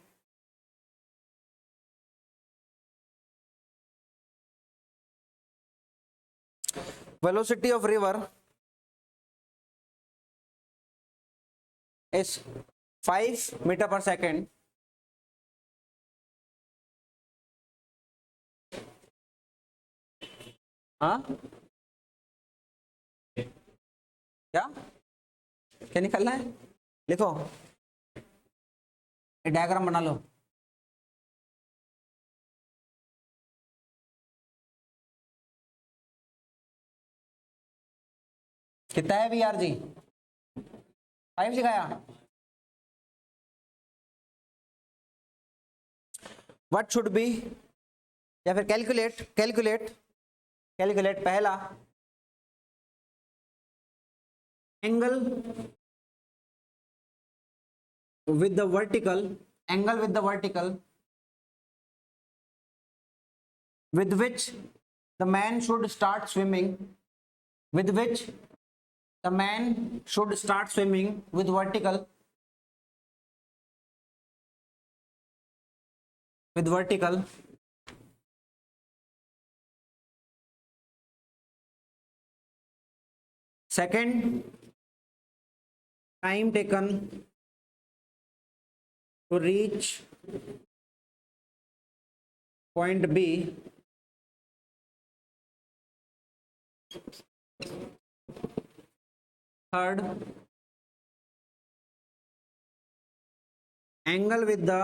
velocity of river is 5 meter per second, हाँ क्या क्या निकलना है, लिखो, diagram बना लो। कितना है we r जी, 5 सिखाया। व्हाट शुड बी, या फिर कैलकुलेट कैलकुलेट कैलकुलेट, पहला angle with the vertical angle with the vertical with which the man should start swimming, with which the man should start swimming with vertical, with vertical second, time taken to reach point B, third, angle with the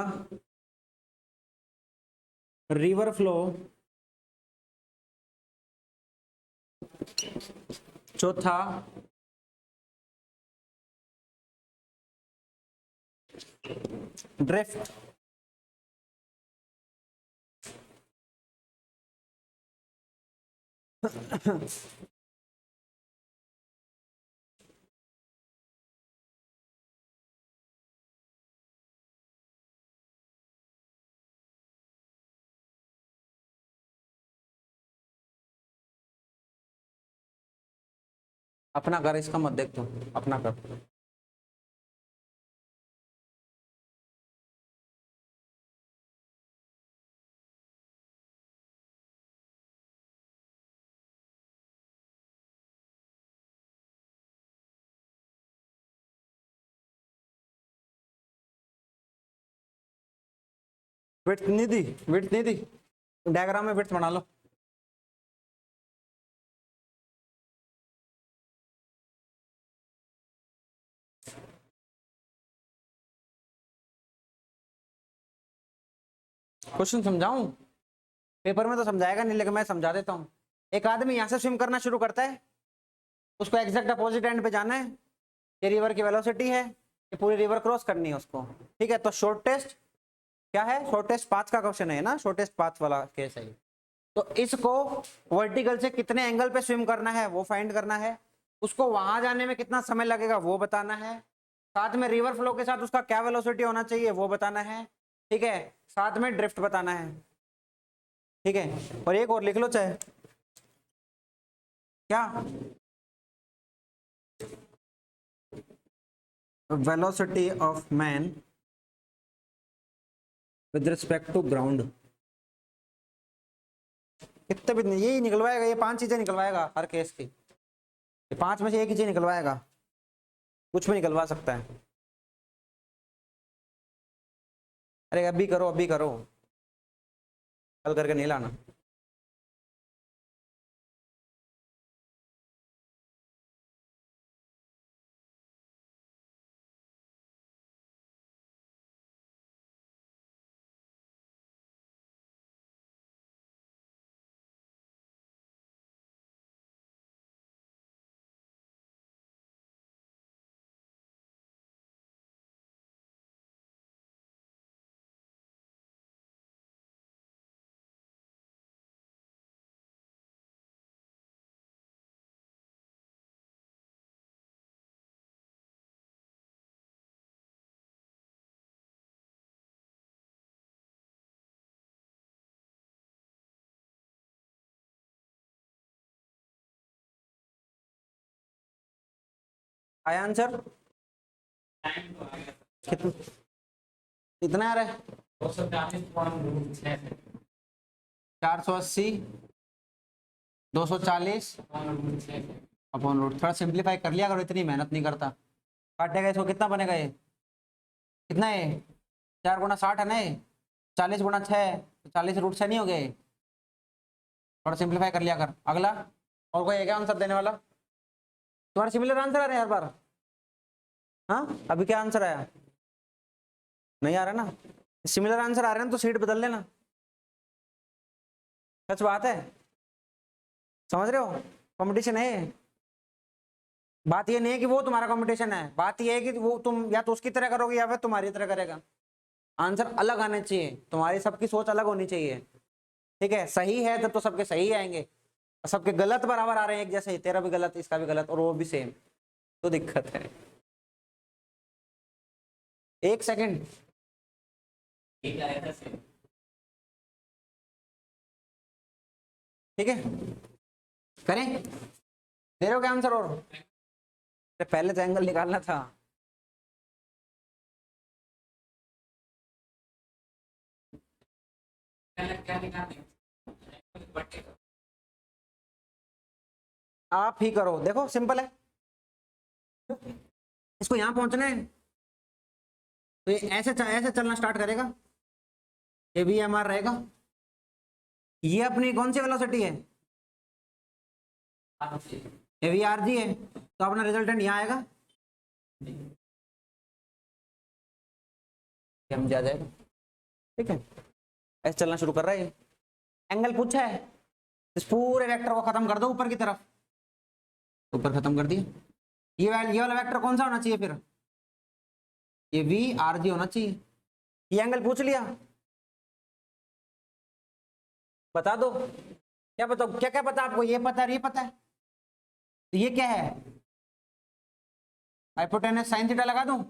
river flow, चौथा, drift, अपना कर, इसका मत देख तू, अपना कर। Width नहीं दी, विड्थ नहीं दी, डायग्राम में विड्थ बना लो। क्वेश्चन समझाऊं? पेपर में तो समझाएगा नहीं, लेकिन मैं समझा देता हूँ। एक आदमी यहाँ से स्विम करना शुरू करता है, उसको एग्जैक्ट अपोजिट एंड पे जाना है, ये रिवर की वेलोसिटी है, ये पूरी रिवर क्रॉस करनी है उसको, ठीक है। तो शॉर्टेस्ट क्या है? शॉर्टेस्ट पाथ का क्वेश्चन है ना, शॉर्टेस्ट पाथ वाला केस है। तो इसको वर्टिकल से कितने एंगल पे स्विम करना है वो फाइंड करना है, उसको वहां जाने में कितना समय लगेगा वो बताना है, साथ में रिवर फ्लो के साथ उसका क्या वेलोसिटी होना चाहिए वो बताना है, ठीक है, साथ में ड्रिफ्ट बताना है, ठीक है। और एक और लिख लो चाहे, क्या? Velocity of man with respect to ground. कितने भी यही निकलवाएगा, ये 5 चीजें निकलवाएगा हर केस की, ये 5 में से एक ही चीज निकलवाएगा, कुछ भी निकलवा सकता है। अरे अभी करो, अभी करो, कल करके नहीं लाना। आया आंसर? टाइम तो आ गया। कितना इतना आ रहा है? 240.6 480 240 अपॉन रूट। थोड़ा सिंप्लीफाई कर लिया करो, इतनी मेहनत नहीं करता। काटेगा इसको कितना बनेगा? ये कितना है? 4 गुना 60 है ना, 40 गुना 6 तो 40 रूट 6 नहीं हो गए? थोड़ा सिंप्लीफाई कर लिया कर। अगला और कोई है क्या आंसर देने वाला? तुम्हारा सिमिलर आंसर आ रहा है हर बार? हाँ, अभी क्या आंसर आया? नहीं आ रहा ना? सिमिलर आंसर आ रहे हैं तो सीट बदल लेना। सच बात है, समझ रहे हो? कंपटीशन है। बात ये नहीं है कि वो तुम्हारा कंपटीशन है, बात ये है कि वो तुम या तो उसकी तरह करोगे या फिर तुम्हारी तरह करेगा। आंसर अलग आने चाहिए, तुम्हारी सबकी सोच अलग होनी चाहिए, ठीक है। सही है तब तो सबके सही आएंगे, सबके गलत बराबर आ रहे हैं एक जैसे, तेरा भी गलत इसका भी गलत और वो भी सेम, तो दिक्कत है। एक सेकंड, ठीक आया था सेम। ठीक है करें, दे रहे हो क्या आंसर? और पहले तो एंगल निकालना था। क्या निकालने बट्टे का। आप ही करो, देखो सिंपल है। इसको यहां पहुंचना है तो ये ऐसे ऐसे चलना स्टार्ट करेगा, ये भी एम आर रहेगा। ये अपनी कौन सी वेलोसिटी है? ये भी आर जी है, तो अपना रिजल्टेंट यहाँ आएगा, हम जा जाएगा। ठीक है, ऐसे चलना शुरू कर रहा है। एंगल पूछा है, इस पूरे वेक्टर को खत्म कर दो ऊपर की तरफ, ऊपर खत्म कर दिया। ये वाला वेक्टर कौन सा होना चाहिए फिर? ये वी आर जी होना चाहिए। ये एंगल पूछ लिया, बता दो क्या बताओ, क्या क्या पता आपको? ये पता है, ये पता है, तो ये क्या है? हाइपोटेनस साइन थीटा लगा दूं?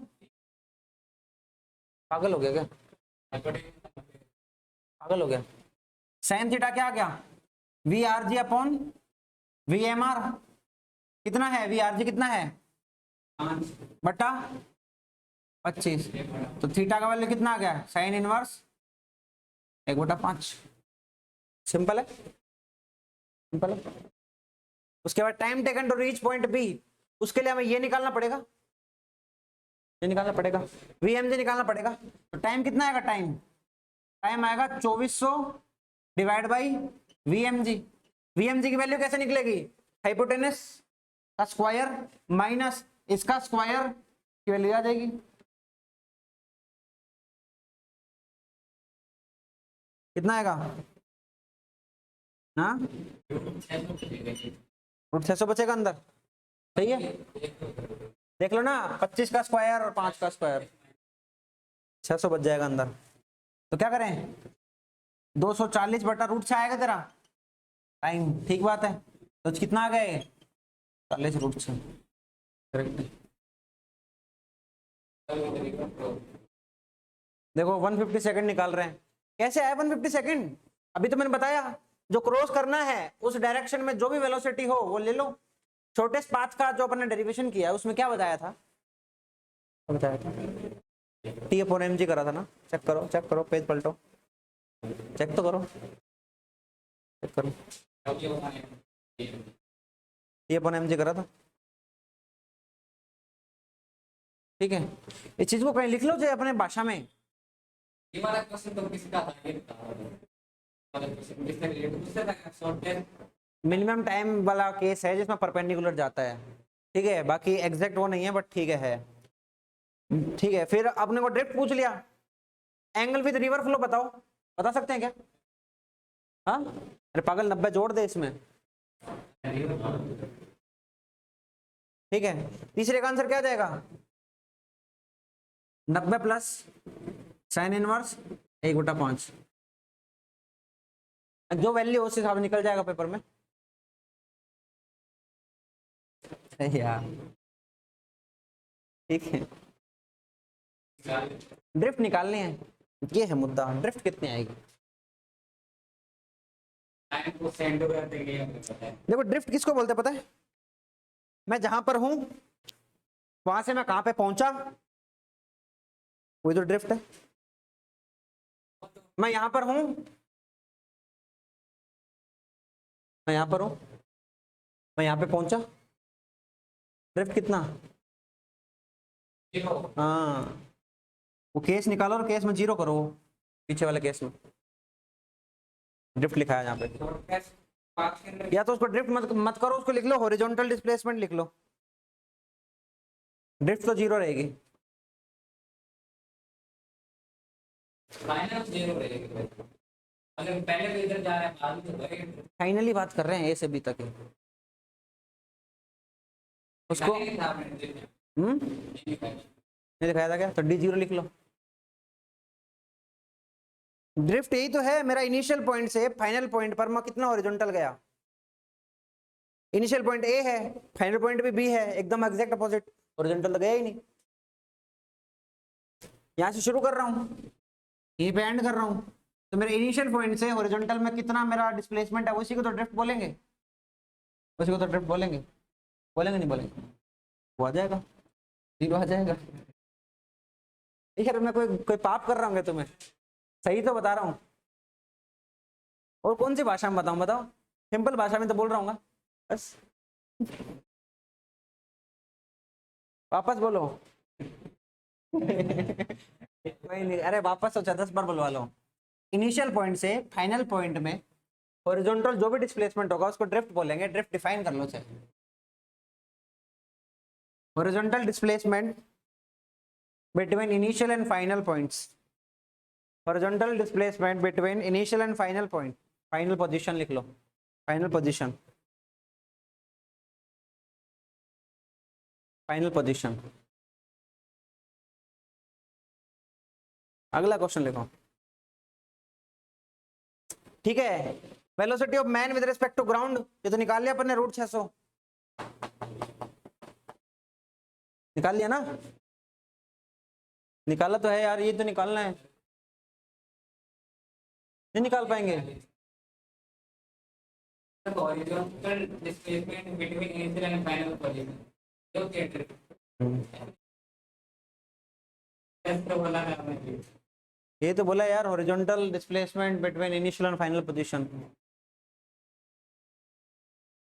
पागल हो गया क्या? पागल हो गया। साइन थीटा क्या आ गया? V r g upon v m r. कितना है वी आर जी? कितना है? 5/25। तो थीटा का वैल्यू कितना आ गया? Sine inverse 1/5। सिंपल है, सिंपल है। उसके बाद time taken to reach point B, उसके लिए हमें ये निकालना पड़ेगा, ये निकालना पड़ेगा, वीएमजी निकालना पड़ेगा। तो टाइम कितना आएगा? टाइम आएगा 2400 डिवाइड बाई वीएमजी। वीएमजी की वैल्यू कैसे निकलेगी? हाइपोटेनस का स्क्वायर माइनस इसका स्क्वायर की वैल्यू आ जाएगी। कितना आएगा? हाँ, रूट 600 बचेगा अंदर। सही है, देख लो ना, 25 का स्क्वायर और 5 का स्क्वायर, 600 बच जाएगा अंदर। तो क्या करें? 240 बटा रूट 6 आएगा तेरा टाइम। ठीक बात है, तो कितना आ गए? 40 रूट 6। करेक्ट। देखो 150 सेकंड निकाल रहे हैं। कैसे आया 150 सेकंड? अभी तो मैंने बताया, जो क्रॉस करना है उस डायरेक्शन में जो भी वेलोसिटी हो वो ले लो। छोटेस्ट पाथ का जो अपने डेरिवेशन किया है उसमें क्या बताया था? बताया था टी अपॉन एम जी करा था ना। चेक करो, चेक करो, पेज पलटो, चेक तो करो, चेक करो। टी अपॉन एम जी करा था। ठीक है, इस चीज को कहीं लिख लो जो अपने भाषा में। ये वाला क्वेश्चन तो किसका था? ये वाला क्वेश्चन किसने रिलेट किससे था? शॉर्ट मिनिमम टाइम वाला केस है जिसमें परपेंडिकुलर जाता है। ठीक है, बाकी एग्जैक्ट वो नहीं है बट ठीक है। ठीक है, फिर अपने को ड्रिफ्ट पूछ लिया, एंगल विद रिवर फ्लो बताओ, बता सकते हैं क्या? हाँ, अरे पागल 90 जोड़ दे इसमें। ठीक है, तीसरे का आंसर क्या जाएगा? 90 प्लस साइन इनवर्स 1/5। जो वैल्यू उस हिसाब निकल जाएगा पेपर में। यार ठीक है, ड्रिफ्ट निकालनी है, ये है मुद्दा। ड्रिफ्ट कितनी आएगी? टाइम को सेंड कर देंगे, हमें पता है। देखो ड्रिफ्ट किसको बोलते हैं पता है? मैं जहां पर हूं वहां से मैं कहां पे पहुंचा, वही तो ड्रिफ्ट है। मैं यहां पर हूं, मैं यहां पर हूं, मैं यहां पे पहुंचा, ड्रिफ्ट कितना? हाँ, वो केस निकालो और केस में जीरो करो, पीछे वाले केस में ड्रिफ्ट लिखा है यहाँ पे। या तो उसको ड्रिफ्ट मत करो, उसको लिख लो हॉरिजॉन्टल डिस्प्लेसमेंट लिख लो, ड्रिफ्ट तो जीरो रहेगी। अगर पहले तो इधर जा रहे हैं, बाद में तो गए। फाइनली बात कर रहे हैं ए से बी तक। उसको नहीं दिखाया था क्या? तो डी जीरो लिख लो। ड्रिफ्ट यही तो है, मेरा इनिशियल पॉइंट से फाइनल पॉइंट पर मैं कितना हॉरिजॉन्टल गया। इनिशियल पॉइंट ए है, फाइनल पॉइंट भी बी है, एकदम एग्जैक्ट अपोजिट, हॉरिजॉन्टल तो गया ही नहीं। यहां से शुरू कर रहा हूं, यहीं पे एंड कर रहा हूं, तो मेरे इनिशियल पॉइंट से हॉरिजॉन्टल में कितना मेरा डिस्प्लेसमेंट है, उसी को तो ड्रिफ्ट बोलेंगे, उसी को तो ड्रिफ्ट बोलेंगे, बोलेंगे नहीं बोलेंगे? वो आ जाएगा, जीरो आ जाएगा। यार मैं कोई कोई पाप कर रहा हूँ तुम्हें? सही तो बता रहा हूँ। और कौन सी भाषा में बताऊं, बताओ? सिंपल भाषा में तो बोल रहा हूँ बस। वापस बोलो। कोई नहीं, अरे वापस सोचा 10 बार बुलवा लो। इनिशियल पॉइंट से फाइनल पॉइंट में हॉरिजॉन्टल जो भी डिस्प्लेसमेंट होगा उसको ड्रिफ्ट बोलेंगे। ड्रिफ्ट डिफाइन कर लो चाहे। Horizontal displacement between initial and final points, horizontal displacement between initial and final point, final position लिख लो, फाइनल पोजीशन, फाइनल पोजीशन। अगला क्वेश्चन लिखो, ठीक है। Velocity of man with respect to ground, ये तो निकाल लिया अपन ने, रूट 600 निकाल लिया ना? निकाला तो है यार, ये तो निकालना है, नहीं निकाल पाएंगे? Horizontal displacement between initial and final position, जो कि टेस्ट वाला है। ये तो बोला यार, horizontal displacement between initial and final position.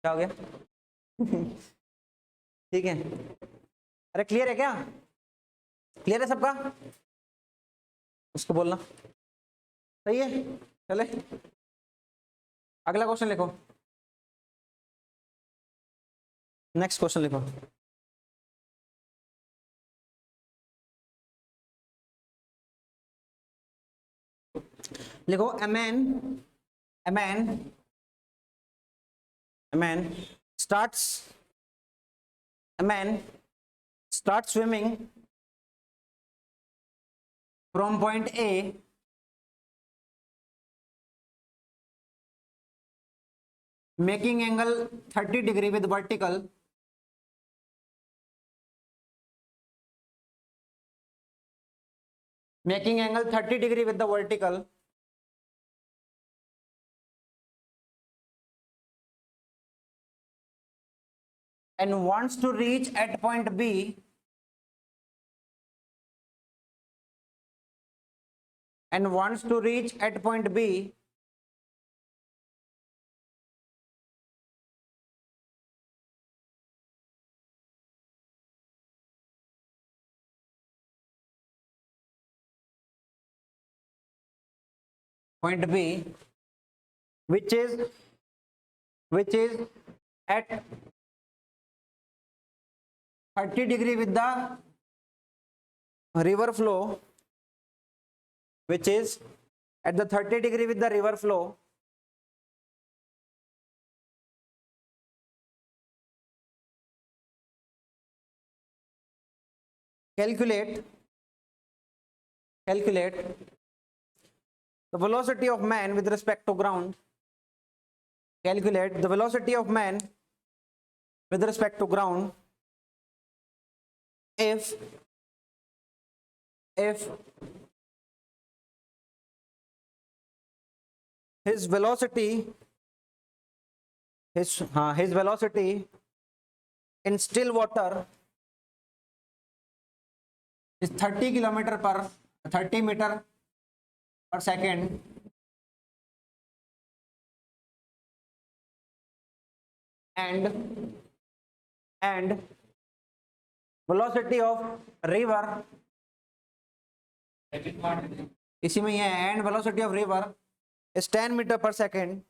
क्या हो गया? ठीक है, अरे क्लियर है क्या? क्लियर है सबका? उसको बोलना सही है। चले अगला क्वेश्चन लिखो, नेक्स्ट क्वेश्चन लिखो। लिखो a man starts swimming from point A making angle 30 degree with vertical making angle 30 degree with the vertical and wants to reach at point B and wants to reach at point B point B which is at 30 degree with the river flow, which is at the 30 degree with the river flow calculate the velocity of man with respect to ground. Calculate the velocity of man with respect to ground if his velocity in still water is 30 kilometer per 30 meter per second and velocity of river, इसी में ये है, and velocity of river is 10 meter per second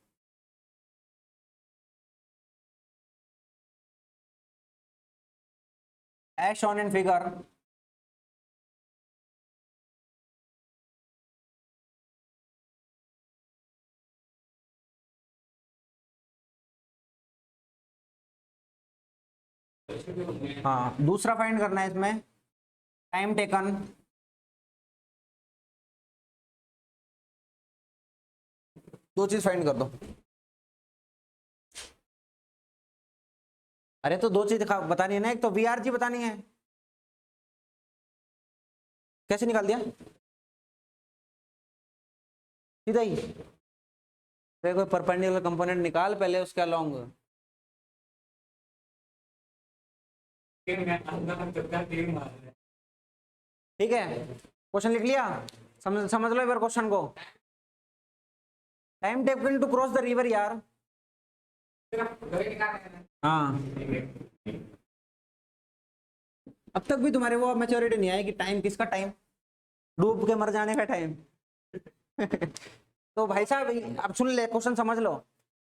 as shown in figure. हाँ, दूसरा find करना है इसमें, time taken, दो चीज फाइंड कर दो। अरे तो दो चीज बतानी है ना, एक तो वीआरजी बतानी है, कैसे निकाल दिया? सीधा ही कोई परपेंडिकुलर कंपोनेंट निकाल पहले उसके अलोंग। ठीक है, क्वेश्चन लिख लिया? समझ लो एक बार क्वेश्चन को। Time taken to cross the river यार। हाँ, अब तक भी तुम्हारे वो मैच्योरिटी नहीं आई कि टाइम किसका टाइम, डूब के मर जाने का टाइम। तो भाई साहब अब सुन ले, क्वेश्चन समझ लो।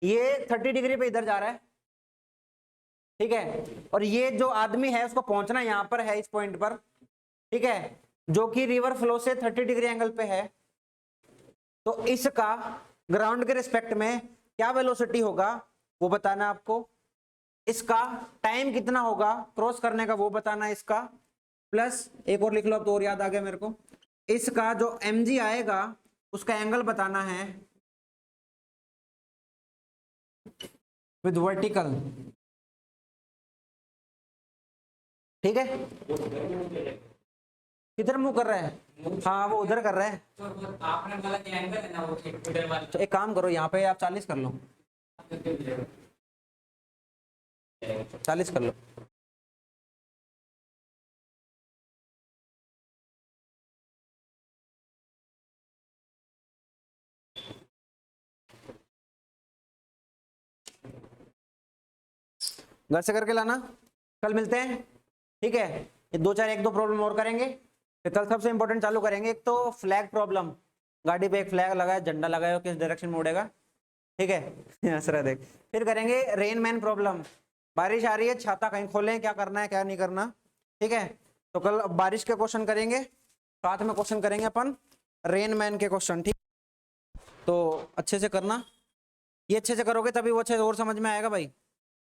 ये 30 डिग्री पे इधर जा रहा है, ठीक है, और ये जो आदमी है उसको पहुंचना यहाँ पर है, इस पॉइंट पर, ठीक है, जो कि रिवर फ्लो से 30 डिग्री एंगल पे है। तो इसका ग्राउंड के रिस्पेक्ट में क्या वेलोसिटी होगा वो बताना आपको, इसका टाइम कितना होगा क्रॉस करने का वो बताना, इसका प्लस एक और लिख लो, अब तो और याद आ गया मेरे को, इसका जो mg आएगा उसका एंगल बताना है विद वर्टिकल। ठीक है, किधर मूव कर रहा है? हाँ वो उधर कर रहा है। तो आपने बोला कि एंगल है ना वो इधर वाला, तो एक काम करो, यहाँ पे आप 40 कर लो, 40 कर लो। घर से करके लाना, कल मिलते हैं। ठीक है, ये एक दो प्रॉब्लम और करेंगे, फिर कल सबसे इंपॉर्टेंट चालू करेंगे। एक तो फ्लैग प्रॉब्लम, गाड़ी पे एक फ्लैग लगा है, झंडा लगा है, किस डायरेक्शन में उड़ेगा, ठीक है। हंस रहा देख। फिर करेंगे रेन मैन प्रॉब्लम, बारिश आ रही है, छाता कहीं खोलें, क्या करना है क्या नहीं करना, ठीक है। तो कल बारिश के क्वेश्चन करेंगे, साथ में क्वेश्चन करेंगे अपन रेन मैन के क्वेश्चन, ठीक। तो अच्छे से करना, ये अच्छे से करोगे तभी वो अच्छे से और समझ में आएगा भाई।